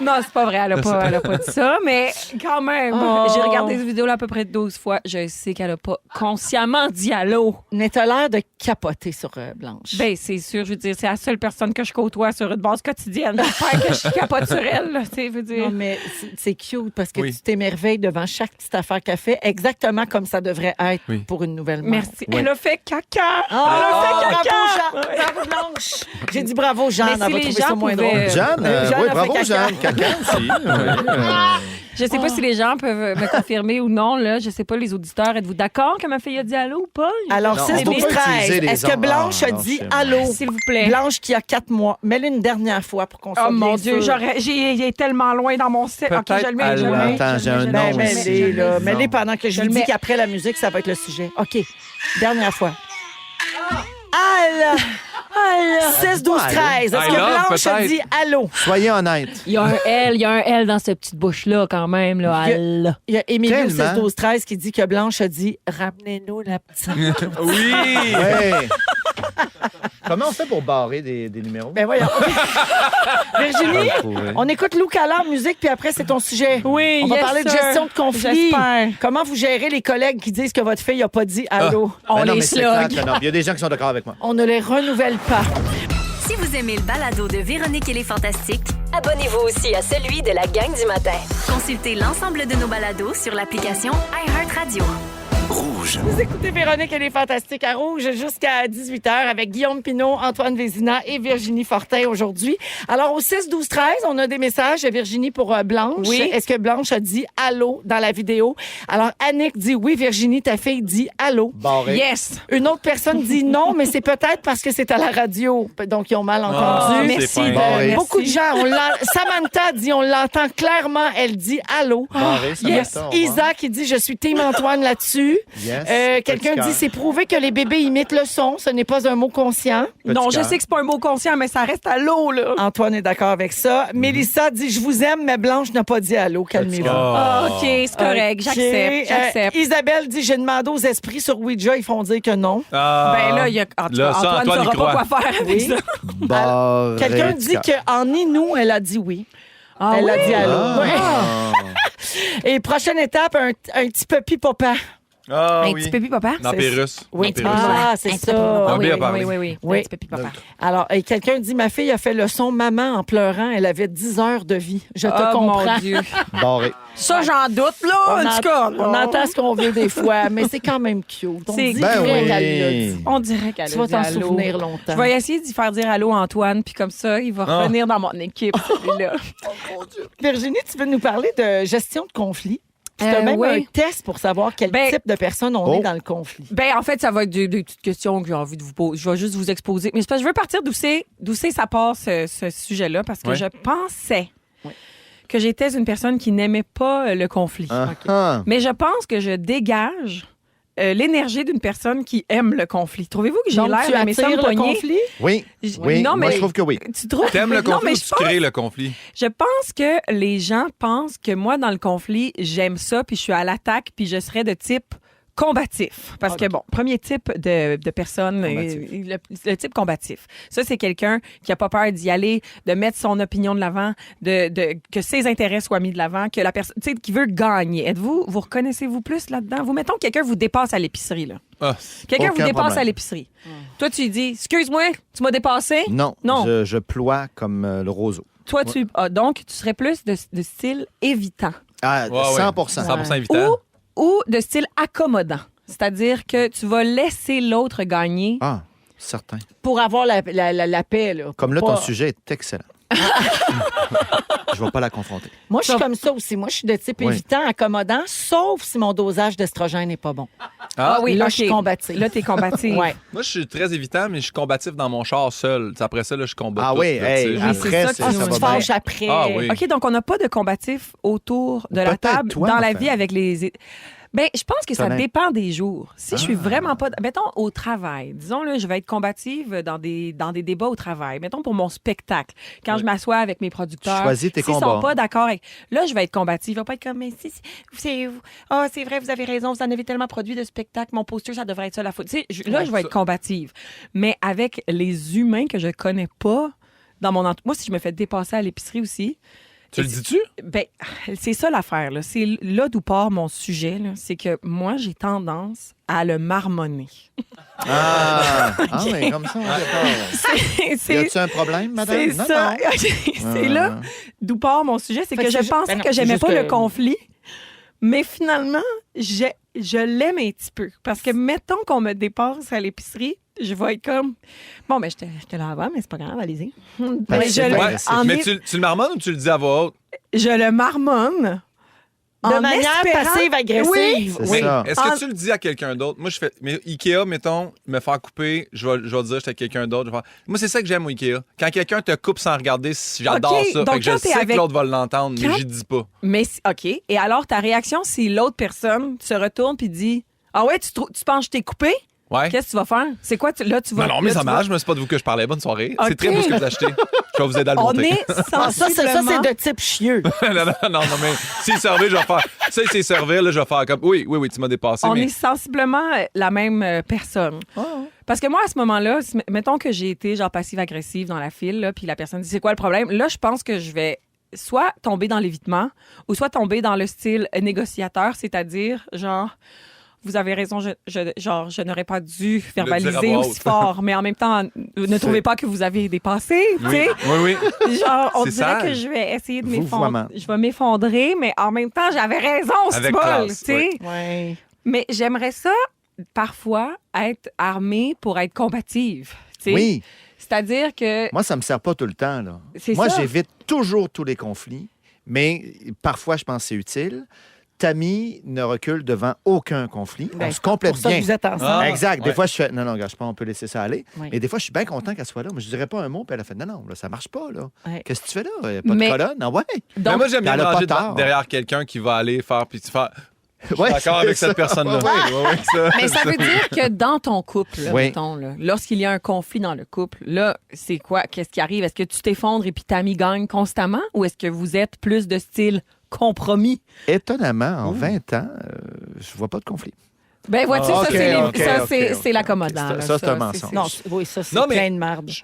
Non, c'est pas vrai, elle a pas dit ça, mais quand même. Oh. J'ai regardé cette vidéo-là à peu près 12 fois. Je sais qu'elle a pas consciemment dit allô. Mais t'as l'air de capoter sur Blanche. Ben, c'est sûr, je veux dire, c'est la seule personne que je côtoie sur une base quotidienne. J'espère que je capote sur elle, là, tu sais, je veux dire. Non, mais c'est cute parce que Oui. tu t'émerveilles devant chaque petite affaire qu'elle fait, exactement comme ça devrait être Oui. pour une nouvelle mère. Merci. Elle a fait caca. Bravo, Jean. Bravo, Blanche. J'ai dit bravo, Jeanne. Mais Elle si va les trouver gens ça moins pouvaient- drôle. Jeanne, Jeanne oui, a bravo, fait caca. Jeanne. Caca aussi. Je sais pas si les gens peuvent me confirmer ou non, là. Je sais pas, les auditeurs, êtes-vous d'accord que ma fille a dit allô ou pas? Alors, Non, 6, on peut 12, pas 13. utiliser les Est-ce que ondes. Blanche a Ah, non, dit c'est- allô? S'il vous plaît. Blanche qui a 4 mois. Mets-le une dernière fois pour qu'on soit Oh mon bien Dieu, sûr. j'ai tellement loin dans mon set. OK, Peut-être je le mets, à je le la- mets. Attends, j'ai un Ben, nom mets-les, aussi. là. Non. Mets-les pendant que je Je lui le dis mets. qu'après la musique, ça va être le sujet. OK. Dernière fois. Allô! 16, 12, 13. Est-ce I que love, Blanche a peut-être. dit allô? Soyez honnête. Il y a un L dans cette petite bouche-là, quand même, là. Elle. Il y a Émilie au Tellement. 16, 12, 13 qui dit que Blanche a dit ramenez-nous la petite. Oui! Ouais. Comment on fait pour barrer des numéros? Ben voyons. Virginie, trouver. on écoute Lou Cala en musique, puis après, c'est ton sujet. Oui, On va yes, parler de sir. gestion de conflit. J'espère. Comment vous gérez les collègues qui disent que votre fille n'a pas dit allô? On Ben non, les mais c'est clair slog. que non. Il y a des gens qui sont d'accord avec moi. On ne les renouvelle pas. Si vous vous aimez le balado de Véronique et les Fantastiques, Abonnez-vous aussi à celui de la gang du matin. consultez l'ensemble de nos balados sur l'application iHeartRadio. Rouge. Vous écoutez Véronique et les Fantastiques à Rouge jusqu'à 18h avec Guillaume Pinault, Antoine Vézina et Virginie Fortin aujourd'hui. Alors, au 6-12-13, on a des messages. Virginie pour Blanche. Oui. Est-ce que Blanche a dit « allô » dans la vidéo? Alors, Annick dit « oui ». Virginie, ta fille, dit « allô ». Barré. Yes! Une autre personne dit non, mais c'est peut-être parce que c'est à la radio. Donc, ils ont mal entendu. Ah, Merci. c'est fin. Barré. Beaucoup de gens, Samantha dit, on l'entend clairement, elle dit allô. Barré, ça Yes. m'attend, au revoir. Isaac qui dit, je suis team Antoine là-dessus. Yes. Quelqu'un Petit dit, cœur. c'est prouvé que les bébés imitent le son, ce n'est pas un mot conscient. Petit Non, je cœur. sais que c'est pas un mot conscient, mais ça reste à l'eau, là. Antoine est d'accord avec ça. Mhm. Mélissa dit, je vous aime, mais Blanche n'a pas dit allô, calmez-vous. Ah, OK, c'est correct. OK. J'accepte. Isabelle dit, j'ai demandé aux esprits sur Ouija, ils font dire que non. Ben là, il y a... En tout cas, Là, ça, Antoine ne Antoine y saura pas croit. quoi faire avec Oui. ça. Barré, Quelqu'un petit dit cœur. qu'en Inou, elle a dit oui. Ah Elle a oui? dit allô. Ah. Ouais. Et prochaine étape, un petit puppy papa. Ah Un oui. petit pépi papa? Dans Pérus. Oui, Dans Pérus. ah, c'est Un petit ça. pépi papa. Barbie Oui, a parlé. oui. Oui. Un petit pépi papa. Alors, et quelqu'un dit, ma fille a fait le son maman en pleurant. Elle avait 10 heures de vie. Je te Oh, comprends. mon Dieu. Barré. Ça, j'en doute, là, en tout cas. on entend ce qu'on veut des fois, mais c'est quand même cute. On C'est- dirait Ben oui. qu'elle l'a dit. On dirait qu'elle Tu a vas dit t'en allô. souvenir longtemps. Je vais essayer d'y faire dire allô à Antoine, puis comme ça, il va Ah. revenir dans mon équipe, celui-là. Virginie, tu veux nous parler de gestion de conflit? Tu as même oui. un test pour savoir quel Ben- type de personne on Oh. est dans le conflit. Ben, en fait, ça va être des petites questions que j'ai envie de vous poser. Je vais juste vous exposer. Mais c'est parce que je veux partir d'où c'est ça part, ce sujet-là, parce que Ouais. je pensais que j'étais une personne qui n'aimait pas le conflit. Ah. Mais je pense que je dégage l'énergie d'une personne qui aime le conflit. Trouvez-vous que j'ai Donc, l'air tu d'aimer ça me attires le pogner? conflit? Oui. J- Oui. non, Moi, mais- je trouve que oui. Tu trouves? T'aimes le Non, conflit mais ou je tu pense- crées le conflit? Je pense que les gens pensent que moi, dans le conflit, j'aime ça, puis je suis à l'attaque, puis je serais de type combatif. Parce que, bon, premier type de personne, le type combatif. Ça, c'est quelqu'un qui a pas peur d'y aller, de mettre son opinion de l'avant, que ses intérêts soient mis de l'avant, que la personne, tu sais, qui veut gagner. Vous reconnaissez-vous plus là-dedans? Vous, mettons, quelqu'un vous dépasse à l'épicerie, là. Ah, Quelqu'un Aucun vous dépasse problème. à l'épicerie. Toi, tu lui dis, excuse-moi, tu m'as dépassé? Non. Non. Je ploie comme le roseau. Toi, donc, tu serais plus de style évitant. Ah, ouais, ouais. 100%. 100% évitant. Ou de style accommodant. C'est-à-dire que tu vas laisser l'autre gagner Ah, certain. Pour avoir la paix. Là. Comme là, Pas- ton sujet est excellent. Je ne vais pas la confronter. Moi, je suis comme ça aussi. Moi, je suis de type Oui. évitant, accommodant, sauf si mon dosage d'estrogène n'est pas bon. Ah, oui, là, ok. je suis combative. Là, t'es combatif. Ouais. Moi, je suis très évitant, mais je suis combatif dans mon char seul. T'sais, après ça, là, je combat Ah tout, oui, là, hey, t'sais, après, c'est ça que ça, tu ça nous Tu te va bien. fâches après. Ah oui. OK, donc on n'a pas de combatif autour de la Peut-être table toi, dans la enfin. vie avec les... Ben, je pense que ça Connais. dépend des jours. Si je suis vraiment pas... Mettons, au travail. Disons, là, je vais être combative dans des débats au travail. Mettons, pour mon spectacle. Quand je m'assois avec mes producteurs. Choisis tes s'ils combats. sont pas d'accord avec... Là, je vais être combative. Il va pas être comme... Mais c'est vrai, vous avez raison. Vous en avez tellement produit de spectacles. Mon poster, ça devrait être ça la faute. Tu sais, là, je vais être combative. Mais avec les humains que je connais pas dans mon entourage... Moi, si je me fais dépasser à l'épicerie aussi... Tu le dis-tu? Ben, c'est ça l'affaire. Là. C'est là d'où part mon sujet. Là. C'est que moi, j'ai tendance à le marmonner. Ah, oui, comme ça, d'accord. Y c'est a-tu un problème, madame? c'est Non, ça. non. C'est là d'où part mon sujet. C'est Fait que que je c'est pensais ben non, que c'est j'aimais juste pas le que- conflit. Mais finalement, je l'aime un petit peu. Parce que mettons qu'on me dépasse à l'épicerie, je vais être comme... Bon, ben, je te l'envoie, mais c'est pas grave, allez-y. Mais c'est je, vrai. le- c'est- en Mais est- tu le marmonnes ou tu le dis à voix haute? je le marmonne. De en manière espérant- passive-agressive. Oui. C'est Mais ça. est-ce que tu le dis à quelqu'un d'autre? Moi, je fais. Mais Ikea, mettons, me faire couper, je vais dire j'étais à quelqu'un d'autre. Moi, c'est ça que j'aime au Ikea. Quand quelqu'un te coupe sans regarder, j'adore OK, ça. donc Fait que je quand t'es sais avec- que l'autre va l'entendre, mais Quand- j'y dis pas. Mais, OK. Et alors, ta réaction, si l'autre personne se retourne puis dit Ah ouais, tu penses que je t'ai coupé? Ouais. Qu'est-ce que tu vas faire? C'est quoi? Là, tu vas. Non, mais là, ça tu vas- marche, mais c'est pas de vous que je parlais. Bonne soirée. OK. C'est très beau ce que vous achetez. Je vais vous aider à le On monter. est Ah, ça, sensiblement... c'est de type chieux. non, mais s'il servait, je vais faire. Ça, c'est servir, là, je vais faire comme. Oui, tu m'as dépassé. On mais... est sensiblement la même personne. Parce que moi, à ce moment-là, mettons que j'ai été genre passive-agressive dans la file, là, puis la personne dit c'est quoi le problème? Là, je pense que je vais soit tomber dans l'évitement ou soit tomber dans le style négociateur, c'est-à-dire genre vous avez raison, je n'aurais pas dû dire à verbaliser voix aussi haute. fort, mais en même temps, ne trouvez pas que vous avez dépassé, tu sais? Oui. Genre, on C'est dirait sage. que je vais essayer de Vouvoiement. je vais m'effondrer, mais en même temps, j'avais raison, c'est Avec bol, classe, tu sais? Ouais. Mais j'aimerais ça, parfois, être armée pour être combative, tu sais? Oui. C'est-à-dire que... Moi, ça me sert pas tout le temps. Là. C'est Moi, ça. j'évite toujours tous les conflits, mais parfois, je pense que c'est utile. Tammy ne recule devant aucun conflit. Ben, On se complète pour ça bien. que vous êtes ensemble. Exact. Des Ouais. fois, je fais non, gars, on peut laisser ça aller. Oui. Mais des fois, je suis bien content qu'elle soit là. Mais je dirais pas un mot, puis elle a fait non, là, ça marche pas. Là. Ouais. Qu'est-ce que tu fais là? Pas Mais- de colonne? Ah ouais? Mais Donc, moi, j'aime bien elle a me pas ranger tort. derrière quelqu'un qui va aller faire. Puis tu fais. Je suis Ouais, d'accord avec c'est cette ça. personne-là. Ouais, Ouais, ça, mais ça veut dire que dans ton couple, là, Oui. mettons, là, lorsqu'il y a un conflit dans le couple, là, c'est quoi? Qu'est-ce qui arrive? Est-ce que tu t'effondres et puis Tammy gagne constamment ou est-ce que vous êtes plus de style compromis? Étonnamment, en 20 ans, je vois pas de conflit. Ben, vois-tu, Ah, ça, c'est ok, c'est ok. l'accommodant. Ça, là, ça, c'est un mensonge. Non, oui, ça, c'est Non, mais- plein de marde. Je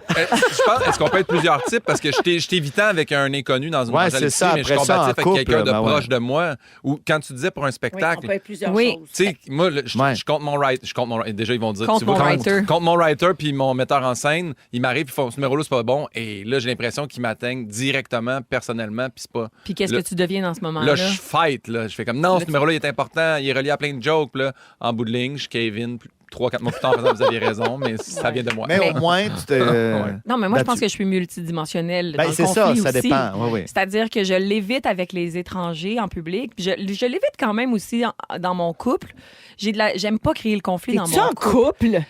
pense, est-ce qu'on peut être plusieurs types? Parce que je t'évitant avec un inconnu dans une Ouais, mentalité, c'est ça. mais je suis Après ça, combatif en avec couple, quelqu'un de ben ouais. proche de moi. Ou quand tu disais pour un Oui, on spectacle, peut être plusieurs Oui. choses. tu sais, moi, là, je Ouais. compte mon writer. Déjà, ils vont dire, Compte tu vois, mon writer. compte mon writer puis mon metteur en scène. Ils m'arrivent, ils font ce numéro-là, c'est pas bon. Et là, j'ai l'impression qu'ils m'atteignent directement, personnellement, puis c'est pas. Puis qu'est-ce Le- que tu deviens dans ce moment-là? Là, je fight, là. Je fais comme, non, ce numéro-là, il est important. Il est relié à plein de jokes, puis là. En bout de ligne, je Kevin, 3-4 mois plus tard, en faisant, vous aviez raison, mais ça vient de moi. Mais au moins, tu te. Ouais. Non, mais moi, je pense Là-dessus. que je suis multidimensionnelle Ben, dans le c'est ça, conflit ça aussi. dépend. Oui, oui. C'est-à-dire que je l'évite avec les étrangers en public. Puis je l'évite quand même aussi dans mon couple. J'aime pas créer le conflit dans Es-tu mon en couple?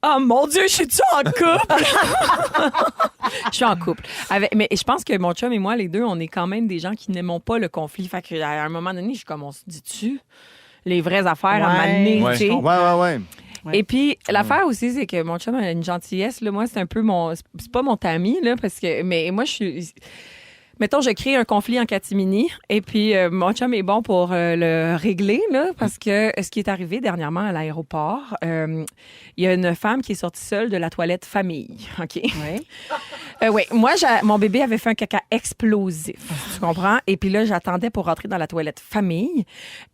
Oh mon Dieu, je suis-tu en couple? Je suis en couple. Mais je pense que mon chum et moi, les deux, on est quand même des gens qui n'aimons pas le conflit. Fait qu'à un moment donné, je suis comme, on se dit-tu les vraies affaires à Ouais. m'amener, Ouais. tu sais. Ouais. Et puis, l'affaire aussi, c'est que mon chum a une gentillesse. Là. Moi, c'est un peu mon... C'est pas mon tamis, là, parce que... Mais moi, je suis... Mettons, je crée un conflit en catimini et puis mon chum est bon pour le régler, là, parce que ce qui est arrivé dernièrement à l'aéroport, il y a une femme qui est sortie seule de la toilette famille, OK? Oui. Oui, moi, mon bébé avait fait un caca explosif, tu comprends? Et puis là, j'attendais pour rentrer dans la toilette famille.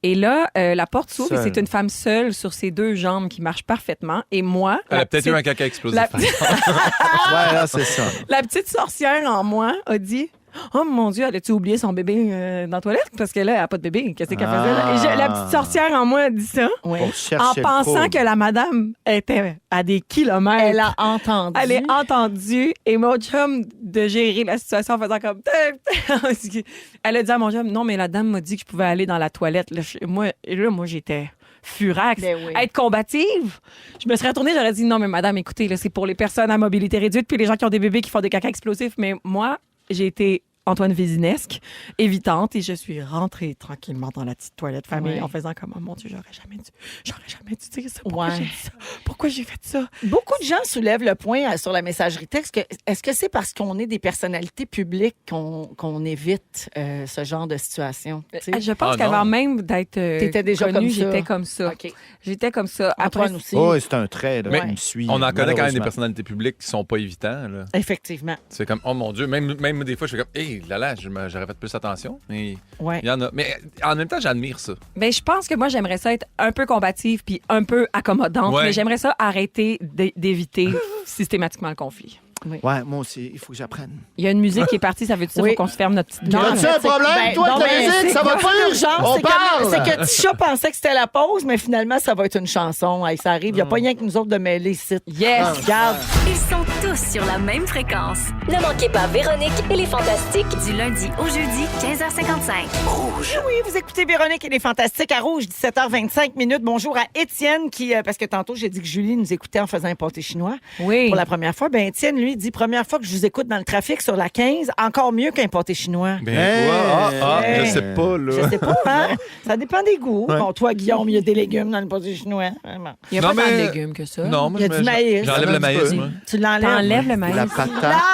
Et là, la porte s'ouvre et Seule. c'est une femme seule sur ses deux jambes qui marche parfaitement. Et moi... Elle la a peut-être eu petite- un caca explosif. la- Ouais, là, c'est ça. la petite sorcière en moi a dit oh mon Dieu, elle a-tu oublié son bébé dans la toilette? Parce que là, elle n'a pas de bébé. Qu'est-ce qu'elle faisait là? Et la petite sorcière en moi a dit ça Oui. Pour en chercher le pensant trouble. que la madame était à des kilomètres. Elle a entendu. Elle est entendue et mon chum de gérer la situation en faisant comme... Elle a dit à mon chum, non, mais la dame m'a dit que je pouvais aller dans la toilette. Là, moi, j'étais furax. Ben oui. Être combative, je me serais retournée, j'aurais dit, non, mais madame, écoutez, là, c'est pour les personnes à mobilité réduite puis les gens qui ont des bébés qui font des caca explosifs. Mais moi, j'ai été Antoine Vézinesque, évitante, et je suis rentrée tranquillement dans la petite toilette famille Ouais. en faisant comme, oh mon Dieu, j'aurais jamais dû dire ça. Pourquoi Ouais. j'ai dit ça? Pourquoi j'ai fait ça? Beaucoup de gens soulèvent le point sur la messagerie texte. Est-ce que c'est parce qu'on est des personnalités publiques qu'on évite ce genre de situation? Tu sais? Je pense Ah, qu'avant non. même d'être T'étais déjà connue, comme ça. j'étais comme ça. OK. J'étais comme ça. Antoine aussi. Oh, c'est un trait là, Mais qui me suit. On en connaît quand même des malheureusement. personnalités publiques qui sont pas évitants. Là. Effectivement. C'est comme, oh mon Dieu, même des fois, je fais comme, hé, là, j'aurais fait plus attention. Mais Ouais. il y en a. Mais en même temps, j'admire ça. Ben, je pense que moi, j'aimerais ça être un peu combative puis un peu accommodante, Ouais. mais j'aimerais ça arrêter d'éviter systématiquement le conflit. Ouais, moi aussi, il faut que j'apprenne. Il y a une musique qui est partie, ça veut dire Oui. qu'il faut qu'on se ferme notre petite Non, gueule. As-tu un problème, toi, non, avec la mais musique? c'est Ça va pas pas? urgence. On C'est parle! que Tisha pensait que c'était la pause, mais finalement, ça va être une chanson. Hey, ça arrive. Il n'y a pas rien que nous autres de mêler ici. Yes! Regarde. Ils sont tous sur la même fréquence. Ne manquez pas Véronique et les Fantastiques. Du lundi au jeudi, 15h55. Oui, vous écoutez Véronique et les Fantastiques à Rouge, 17h25 minutes. Bonjour à Étienne qui, parce que tantôt, j'ai dit que Julie nous écoutait en faisant un pâté chinois Oui. pour la première fois. Ben Étienne, lui, dit première fois que je vous écoute dans le trafic sur la 15, encore mieux qu'un pâté chinois. Ben, Hey. je sais pas, là. Je sais pas, hein? Ça dépend des goûts. Bon, toi, Guillaume, il y a des légumes dans le pâté chinois. Vraiment. Il n'y a Non, pas tant de mais- légumes que ça. Non, moi, Il y a je du maïs. J'enlève le Un petit maïs, peu. moi. Tu l'enlèves. T'enlèves le maïs. La patate.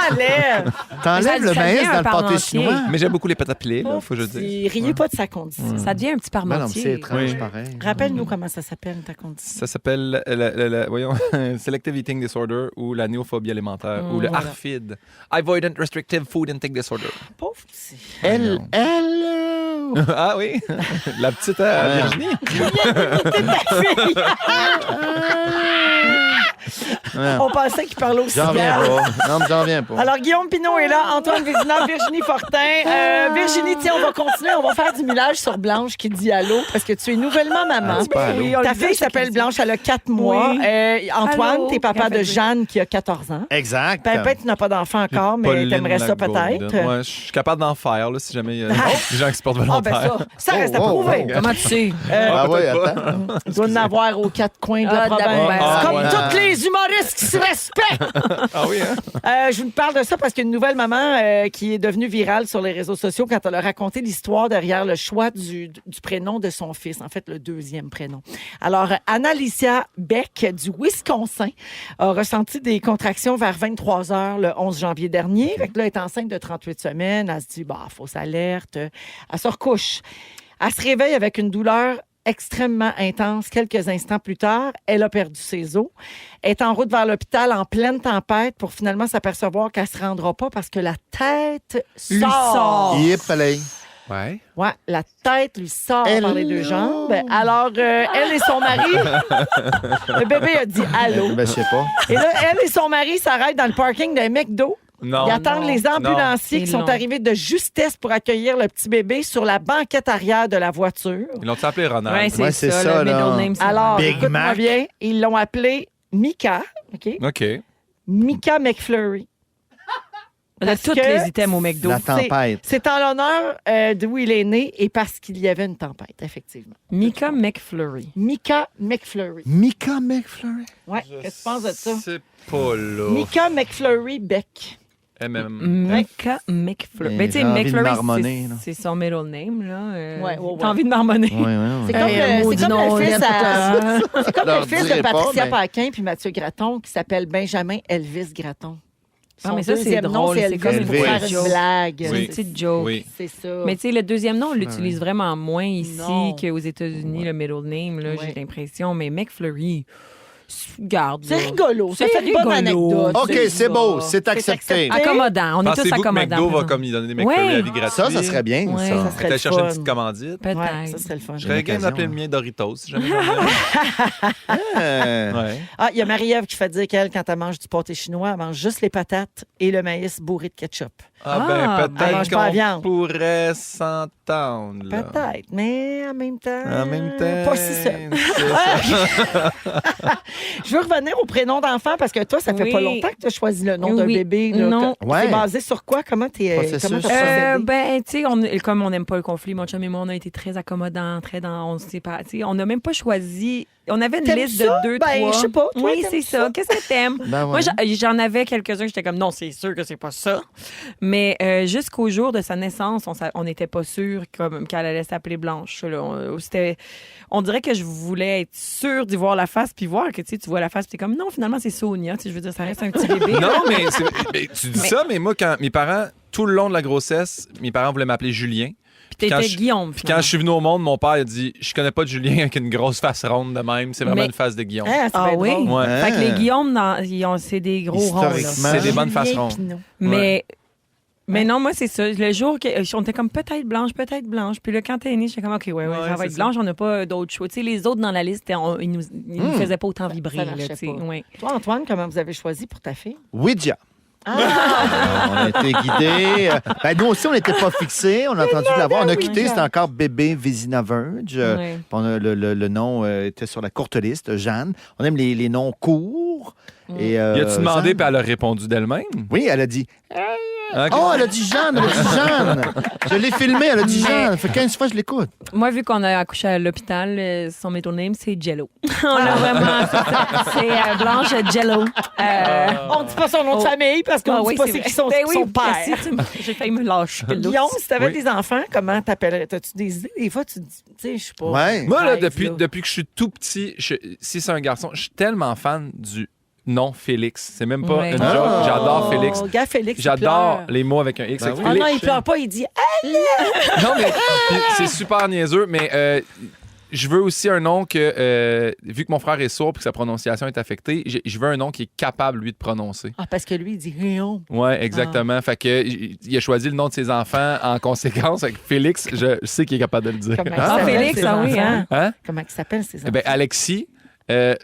L'enlève. T'enlèves le Ça maïs devient dans un le pâté parmentier. chinois? Mais j'aime beaucoup les pâtes à pilées, là, faut que je le dise. Riez pas de sa condition. Ça devient un petit Ben non, mais c'est parmentier. étrange, Oui. pareil. Rappelle-nous comment ça s'appelle, ta condition. Ça s'appelle, voyons, Selective Eating Disorder ou la néophobie alimentaire ou le voilà. ARFID, Avoidant Restrictive Food Intake Disorder. Pauvre petit. Elle, bonjour. Ah oui? La petite Virginie? Ouais. On pensait qu'il parlait aussi J'en reviens bien. pas. Non, mais j'en reviens pas. Alors, Guillaume Pinot est là, Antoine Vézina, Virginie Fortin. Virginie, tiens, on va continuer. On va faire du millage sur Blanche qui dit allô parce que tu es nouvellement maman. Ah, c'est pas allô. Ta fille s'appelle Blanche, elle a 4 mois. Antoine, Allô. t'es papa de Jeanne qui a 14 ans. Exact. Pimpin, tu n'as pas d'enfant encore, mais Pauline t'aimerais ça Golden. peut-être. Ouais, je suis capable d'en faire là, si jamais il y a des gens qui se portent Ah, ben volontaires. ça reste à Oh, oh, prouver. oh. Comment tu sais? Ah oui, peut-être pas. attends. Il doit en avoir aux 4 coins de la Ah, de la province. province. Comme ouais. tous les humoristes qui se respectent. Ah oui, hein? Je vous parle de ça parce qu'une nouvelle maman qui est devenue virale sur les réseaux sociaux quand elle a raconté l'histoire derrière le choix du prénom de son fils, en fait, le deuxième prénom. Alors, Annalicia Beck du Wisconsin a ressenti des contractions vers 23 heures le 11 janvier dernier. Fait que là, elle est enceinte de 38 semaines. Elle se dit, fausse alerte. Elle se recouche. Elle se réveille avec une douleur extrêmement intense. Quelques instants plus tard, elle a perdu ses os. Elle est en route vers l'hôpital en pleine tempête pour finalement s'apercevoir qu'elle ne se rendra pas parce que la tête Lui sort. sort. Yep, allez. Ouais. Ouais, la tête lui sort Elle par les deux là. jambes. Alors, elle et son mari, le bébé a dit allô. Ben, je sais pas. Et là, elle et son mari s'arrêtent dans le parking d'un McDo. Non. Ils attendent les ambulanciers Non. qui sont C'est long. arrivés de justesse pour accueillir le petit bébé sur la banquette arrière de la voiture. Ils l'ont appelé Ronald. Ouais, c'est ça, le là. middle name. c'est Alors, Big écoute-moi Mac. bien, ils l'ont appelé Mika, OK? OK. Mika McFlurry. On a Parce tous que les items au McDo. La tempête. C'est en l'honneur d'où il est né et parce qu'il y avait une tempête, effectivement. Mika McFlurry. Mika McFlurry. Mika McFlurry. Ouais, qu'est-ce que tu penses de ça? C'est pas là. Mika McFlurry Beck. Mika McFlurry. Et Ben, tu sais, j'ai envie de McFlurry, marmonner, là. c'est son middle name, là. Ouais. T'as envie de marmonner? Oui, oui, C'est oui. comme, maudit nom le fils, lettre, c'est comme leur le fils dirai de pas, Patricia mais- Paquin puis Mathieu Gratton qui s'appelle Benjamin Elvis Gratton. Ah, Son mais ça, c'est deuxième nom, drôle. c'est C'est Elvis comme une pour faire joke. une blague. C'est Oui. une petite joke. Oui. C'est ça. Mais tu sais, le deuxième nom, on l'utilise vraiment moins ici Non. qu'aux États-Unis, le middle name, là, Ouais. j'ai l'impression. Mais McFlurry, garde. C'est là. rigolo. Ça C'est fait une bonne rigolo. anecdote. OK, c'est beau. C'est accepté. accepté. Accommodant. On est tous Pensez-vous que accommodants. McDo va présent. comme lui donner des McFlurry Ouais. à vie gratuite? Ça serait bien, Ouais. ça. Ça serait Peut-être le chercher une fun. petite commandite. Peut-être. Ouais, ça serait le fun. Je serais game d'appeler le mien Doritos, si jamais j'en ai. Ouais. Ah, il y a Marie-Ève qui fait dire qu'elle, quand elle mange du pâté chinois, elle mange juste les patates et le maïs bourré de ketchup. Ah, Ah, ben, elle mange peut-être pas la viande. qu'on pourrait s'entendre, là. Peut-être, mais en même temps. En même temps. Pas si ça. c'est ça. Je veux revenir au prénom d'enfant parce que toi, ça fait Oui. pas longtemps que tu as choisi le nom d'un Oui. bébé. Là. Non. Ouais. C'est basé sur quoi? Comment t'es Processus. comment t'as procédé? Ben, tu sais, comme on n'aime pas le conflit, mon chum et moi, on a été très accommodants, on sait pas, tu sais, on n'a même pas choisi. On avait une T'aimes liste ça? de 2, Ben, 3. je sais pas, toi, Oui, t'aimes c'est ça? ça. Qu'est-ce que t'aimes? Ben ouais. Moi, j'en avais quelques-uns, j'étais comme, non, c'est sûr que c'est pas ça. Mais jusqu'au jour de sa naissance, on n'était pas sûr qu'elle allait s'appeler Blanche. Là. On dirait que je voulais être sûre d'y voir la face, puis voir que tu vois la face, puis t'es comme, non, finalement, c'est Sonia. Tu sais, je veux dire, ça reste un petit bébé. Non, mais tu dis ça, mais moi, quand mes parents, tout le long de la grossesse, mes parents voulaient m'appeler Julien. Puis quand t'étais je- Guillaume, Puis quand je suis venu au monde, mon père a dit je connais pas de Julien avec une grosse face ronde de même, c'est vraiment Mais- une face de Guillaume. Hein, c'est Ah bien oui? drôle. Ouais. Fait que les Ah. Guillaume, c'est des gros ronds, là. Historiquement. C'est des bonnes faces Julien rondes. Pinot. Mais non, moi, c'est ça. Le jour on était comme peut-être blanche. Puis là, quand t'es né, j'étais comme, OK, ouais, Ouais, ça va c'est être ça. blanche, on n'a pas d'autres choix. Tu sais, les autres dans la liste, ils nous faisaient pas autant vibrer. Ça Là, marchait tu sais. pas. Ouais. Toi, Antoine, comment vous avez choisi pour ta fille? Ouija. Ah! On a été guidés. Ben, nous aussi, on n'était pas fixés. On a entendu l'avoir. On a quitté, Ouija. c'était encore bébé Vézina Verge. Ouais. Puis le nom était sur la courte liste, Jeanne. On aime les noms courts. Et, Y a-tu demandé, Jeanne- puis elle a répondu d'elle-même? Oui, elle a dit. Ok. Oh, elle a dit Jeanne, Je l'ai filmé, elle a dit Jeanne. Ça fait 15 fois que je l'écoute. Moi, vu qu'on a accouché à l'hôpital, son middle name, c'est Jello. On a vraiment fait ça. C'est Blanche Jello. On dit pas son nom de famille parce qu'on Ah dit oui, pas c'est c'est vrai. qui son, Ben oui, son père. merci, j'ai failli me lâcher. Guillaume, si t'avais Oui. des enfants, comment t'appellerais? T'as-tu des idées? Des fois, tu dis, tu sais, je sais pas. Ouais. Moi, là, Rêve, depuis que je suis tout petit, si c'est un garçon, je suis tellement fan du nom Félix. C'est même pas Ouais. une joke. Ah. J'adore Félix. Oh, gars, Félix, il J'adore pleure. les mots avec un X. Ben Fait que oui. Oh Félix, non, il pleure pas, il dit Non, mais puis c'est super niaiseux, mais je veux aussi un nom que, vu que mon frère est sourd et que sa prononciation est affectée, je veux un nom qui est capable, lui, de prononcer. Ah, parce que lui, il dit Réon. Oui, exactement. Fait que il a choisi le nom de ses enfants en conséquence. Fait que Félix, je sais qu'il est capable de le dire. Comment Ah, il s'appelle, Félix, ses ah oui, enfants? hein? Hein? Comment il s'appelle, ses enfants? Ben, Alexis,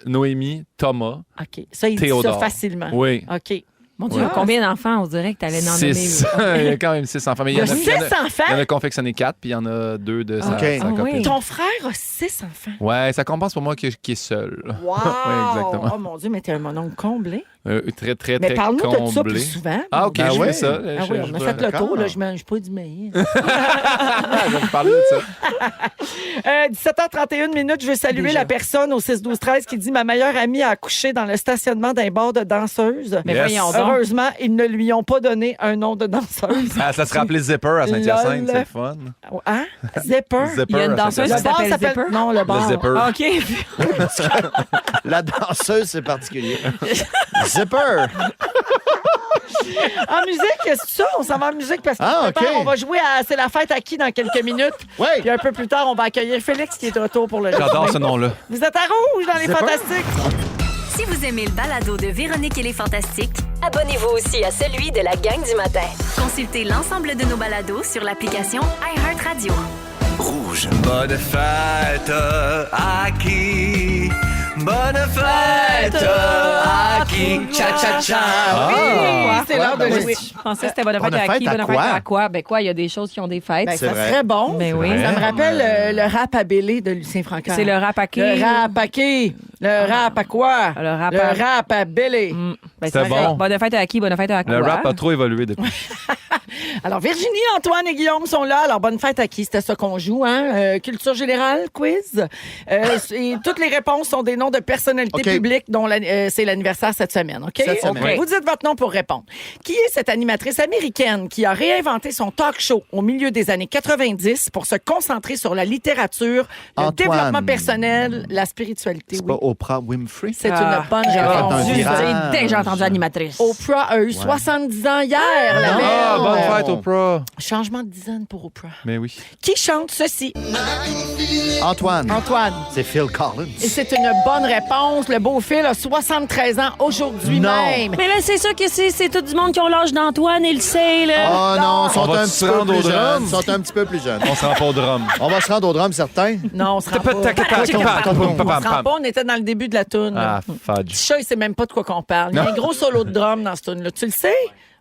Noémie, Thomas. OK. Ça, il dit Théodore. ça facilement. Oui. OK. Mon Dieu, combien d'enfants on dirait que tu allais en nommer? 6. Il y a quand même 6 enfants. Mais il y en a, 6 il y en a- enfants? il y en a confectionné 4, puis il y en a 2 de sa, OK. sa Ah copine. oui. Ton frère a 6 enfants. Ouais, ça compense pour moi qui est seul. Wow! Oui, exactement. Oh mon Dieu, mais t'es un mononcle comblé. Très, très, Mais très parle-nous comblé. de ça plus souvent. Ah, OK, Ah je ouais? fais ça. Ah oui, on a fait le d'accord. tour, là, je mange pas du maïs. Je vais vous parler de ça. 17h31 minutes, je veux saluer Déjà. la personne au 6-12-13 qui dit « Ma meilleure amie a accouché dans le stationnement d'un bar de danseuse. » Mais Yes. voyons donc. Heureusement, ils ne lui ont pas donné un nom de danseuse. Ah, ça serait appelé Zipper à Saint-Hyacinthe, Lol. c'est le fun. Hein? Zipper? Zipper Il y a une à danseuse Le qui Saint-Hyacinthe. bar s'appelle s'appelle... Zipper? Non, le bar. Le Zipper. Ah, OK. La danseuse, c'est particulier. Zipper. En musique, c'est ça? On s'en va en musique parce qu'on Ah, se prépare. OK. On va jouer à C'est la fête à qui dans quelques minutes. Oui. Puis un peu plus tard, on va accueillir Félix qui est de retour pour le J'adore résumé. ce nom-là. Vous êtes à Rouge dans les Zipper. Fantastiques. Si vous aimez le balado de Véronique et les Fantastiques, Abonnez-vous aussi à celui de la gang du matin. consultez l'ensemble de nos balados sur l'application iHeartRadio. Rouge. Bonne fête à qui? Bonne fête à qui? Cha-cha-cha. Oui, c'est l'heure de Moi, jouer. je pensais que c'était bonne fête Bonne à qui? fête à Bonne fête quoi? à quoi? Ben quoi, il y a des choses qui ont des fêtes. Ben, C'est ça vrai. serait bon. Ben oui. Ça me rappelle le rap à Bélé de Lucien Francaire. C'est le rap à qui? Le rap à qui? Le rap à quoi? Le rap à- à Bélé. Ben, C'était c'est bon. Bonne fête à qui? Bonne fête à quoi? Le rap a trop évolué depuis. Alors, Virginie, Antoine et Guillaume sont là. Alors, bonne fête à qui? C'était ça qu'on joue, hein? Culture générale, quiz. Et toutes les réponses sont des noms de personnalités OK. publiques dont c'est l'anniversaire cette semaine, OK? Cette semaine. OK. Vous dites votre nom pour répondre. Qui est cette animatrice américaine qui a réinventé son talk show au milieu des années 90 pour se concentrer sur la littérature, le Antoine. développement personnel, la spiritualité? C'est Oui. pas Oprah Winfrey? C'est une bonne fait un réponse. virage. J'ai déjà entendu animatrice. Oprah a eu 70 ans hier, la belle. Ah, bonne fête, Oprah. Changement de dizaine pour Oprah. Mais oui. Qui chante ceci? Antoine. Antoine. C'est Phil Collins. Et c'est une bonne réponse. Le beau Phil a 73 ans aujourd'hui Non. même. Mais là, c'est ça que c'est tout du monde qui ont l'âge d'Antoine, il le sait, là. Oh non, ils sont On va un se petit peu rendre au plus jeunes. drum. Ils sont un petit peu plus jeunes. On se rend pas au drum. On va se rendre au drum, certains. Non, on se rend pas. On se rend pas, on était dans le début de la toune. Ah, fudge. Chat, il sait même pas de quoi qu'on parle. Il y a un gros solo de drum dans cette toune-là. Tu le sais?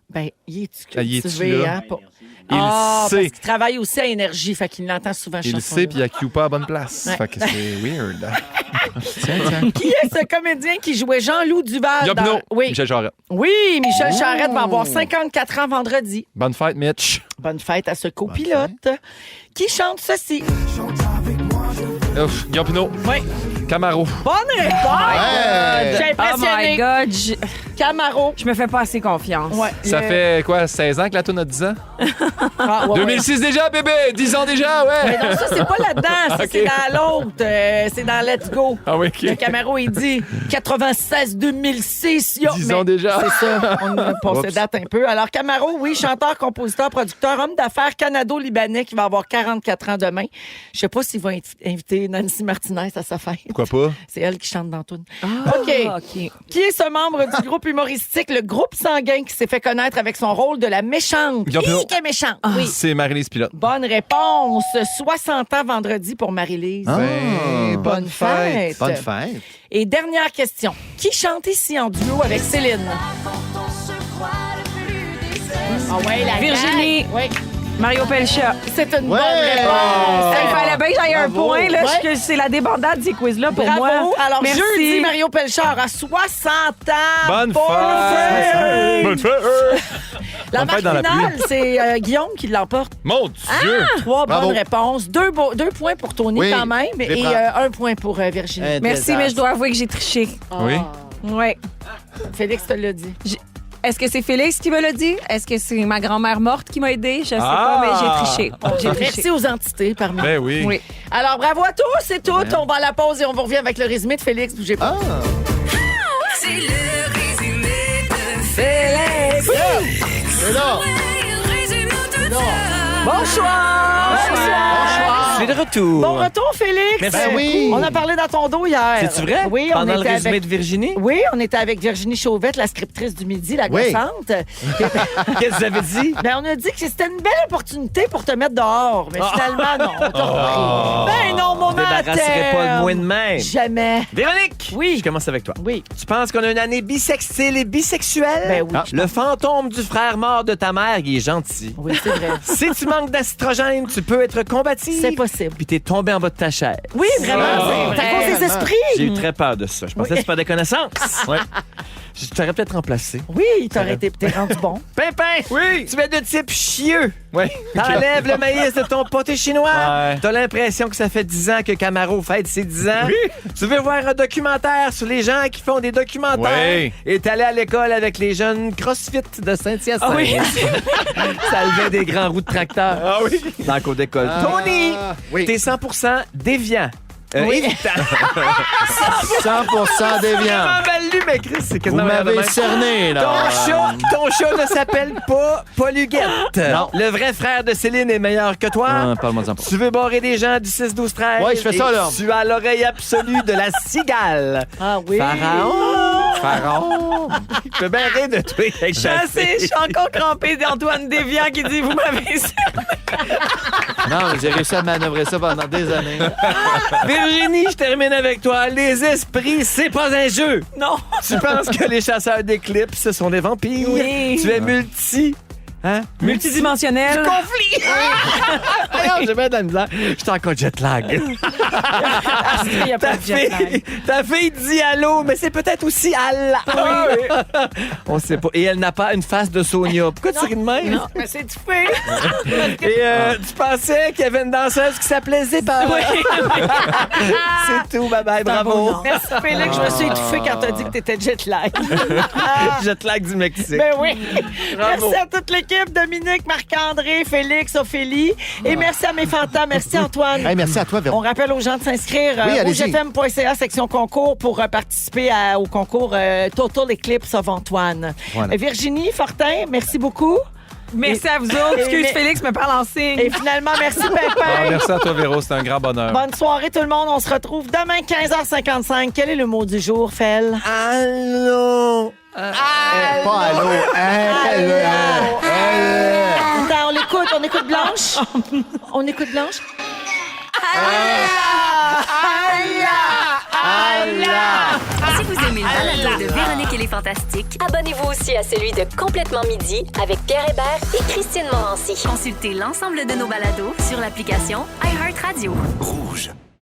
Ben, il est-tu Ah, il est-tu cultivé, là? hein? Pas- Il Ah, sait. parce qu'il travaille aussi à Énergie, fait qu'il l'entend souvent Il le chanson. sait, puis il a Q pas à bonne place. Ouais. Fait que c'est weird. Tiens, tiens. Qui est ce comédien qui jouait Jean-Loup Duval? Yopno. dans- Oui. Michel Jarret. Oui, Michel Charette va avoir 54 ans vendredi. Bonne fête, Mitch. Bonne fête à ce copilote. Qui chante ceci? Ouf, Guillaume Pinot. Oui. Camaro. Bonne réponse! Ouais. J'ai Oh my impressionné. God, Camaro. je me fais pas assez confiance. Ouais, Ça le- fait quoi, 16 ans que la toune a 10 ans? Ah, ouais, 2006 déjà, bébé! 10 ans déjà, ouais. ouais! Mais non, ça, c'est pas là-dedans. Ça, Ok. c'est dans l'autre. C'est dans Let's Go. Ah oui, OK. Le Camaro, il dit 96-2006. yo. 10 Mais ans déjà. C'est ça. On a passé Oups. date un peu. Alors, Camaro, oui, chanteur, compositeur, producteur, homme d'affaires canado-libanais qui va avoir 44 ans demain. Je sais pas s'il va inviter Nancy Martinez à sa fête. Pourquoi pas? C'est elle qui chante dans tout. Ah, OK. OK. Qui est ce membre du groupe humoristique, le groupe sanguin, qui s'est fait connaître avec son rôle de la méchante? Guillaume Pinot. Qui est méchante? Oui. C'est Marie-Lise Pilote. Bonne réponse. 60 ans vendredi pour Marie-Lise. Ah. Bonne fête. Bonne fête. Et dernière question. Qui chante ici en duo avec Céline? Ah ouais, la Virginie. gang. Oui. Mario Pelcha. C'est une Ouais. bonne réponse. Il fallait bien que j'aille un Bravo. point, là. Ouais. que c'est la débandade de ces quiz-là pour Bravo. moi. Alors, Merci. jeudi, Mario Pelchard a 60 ans. Bonne fête. fête! Bonne fête! La Bonne marque fête dans la finale, c'est Guillaume qui l'emporte. Mon Dieu! 3 Bravo. bonnes réponses. 2 points pour Tony Oui, quand même. je les Et prends. 1 point pour Virginie. Un Merci, désastre. mais je dois avouer que j'ai triché. Oui. Ouais. Félix te l'a dit. Est-ce que c'est Félix qui me l'a dit? Est-ce que c'est ma grand-mère morte qui m'a aidé? Je sais Ah! pas, mais j'ai triché. J'ai triché. Merci aux entités parmi nous. Ben oui. Oui. Alors, bravo à tous, c'est tout. On va à la pause et on vous revient avec le résumé de Félix. Bougez pas. C'est le résumé de Félix! Et là, Résumé tout ça. Bonsoir! bonsoir. suis de retour. Bon retour, Félix. Merci. Ben oui. On a parlé dans ton dos hier. C'est-tu vrai? Oui, Pendant on le était résumé avec... de Virginie? Oui, on était avec Virginie Chauvette, la scriptrice du Midi, la Oui. gossante. Qu'est-ce que vous avez dit? Ben, on a dit que c'était une belle opportunité pour te mettre dehors. Mais finalement, non, on t'a repris. Ben non, mon Je ne débarrasserai pas de moi de même. Jamais. Véronique! Oui. Je commence avec toi. Oui. Tu penses qu'on a une année bisextile et bisexuelle? Ben oui. Le fantôme du frère mort de ta mère, il est gentil. Oui, c'est vrai. Si tu manques d'astrogène, tu peux être combative. C'est possible. Puis t'es tombé en bas de ta chaise. Oui, vraiment. C'est à cause des esprits. J'ai eu très peur de ça. Je pensais que tu perdais connaissance. Ouais. Je t'aurais peut-être remplacé. Oui, t'es rendu bon. Pimpin! Oui. Tu es de type chieux. Oui. T'enlèves le maïs de ton pâté chinois. Ouais. T'as l'impression que ça fait 10 ans que Camaro fête ses 10 ans. Oui. Tu veux voir un documentaire sur les gens qui font des documentaires. Oui. Et t'es allé à l'école avec les jeunes CrossFit de Saint-Hyacinthe. Ah oui. Ça levait des grands roues de tracteur. Ah oui. Dans le cours d'école. Tony! Oui. T'es 100% déviant. Évitant. 100% déviant. Vraiment mal lu, mais Chris, c'est Vous quasiment meilleur de m'avez même. cerné, là. Ton chat ne s'appelle pas Pauluguette. Non. Le vrai frère de Céline est meilleur que toi. Ah, parle-moi-en pas. Tu veux barrer des gens du 6-12-13. Ouais, je fais ça, et là. Tu as l'oreille absolue de la cigale. Ah oui. Pharaon. Pharaon. Je peux bien rire de toi avec Je sais, je suis encore crampée d'Antoine Déviant qui dit « Vous m'avez Non, j'ai réussi à manœuvrer ça pendant des années. Virginie, je termine avec toi. Les esprits, c'est pas un jeu. Non! Tu penses que les chasseurs d'éclipses, ce sont des vampires. Oui. Tu es multi... Hein? Multidimensionnel. Conflit! J'ai bien de la misère. Je suis encore jet lag. Il y a pas de jet lag. Ta fille dit allô, mais c'est peut-être aussi Allah. On sait pas. Et elle n'a pas une face de Sonia. Pourquoi tu ris de même? Non, mais c'est tout fait. Et tu pensais qu'il y avait une danseuse qui s'appelait Zipper. C'est tout, bye bye, bravo. Merci, Félix. Je me suis étouffée quand t'as dit que t'étais jet lag. Jet lag du Mexique. Ben oui. Bravo. Merci à toute l'équipe. Dominique, Marc-André, Félix, Ophélie. Et merci à mes fantas. Merci, Antoine. Hey, merci à toi, On Véro. rappelle aux gens de s'inscrire Oui, allez-y. rougefm.ca, section concours, pour participer au concours Total Eclipse of Antoine. Voilà. Virginie Fortin, merci beaucoup. Merci à vous autres. Excuse, Félix me parle en signe. Et finalement, merci, Ah, Pépin. merci à toi, Véro. C'était un grand bonheur. Bonne soirée, tout le monde. On se retrouve demain, 15h55. Quel est le mot du jour, Fel? Allô? Pas allô. Attends, on écoute Blanche. On écoute Blanche. Si vous aimez le balado de Véronique et les Fantastiques, Abonnez-vous aussi à celui de Complètement Midi avec Pierre Hébert et Christine Morancy. consultez l'ensemble de nos balados sur l'application iHeartRadio. Rouge.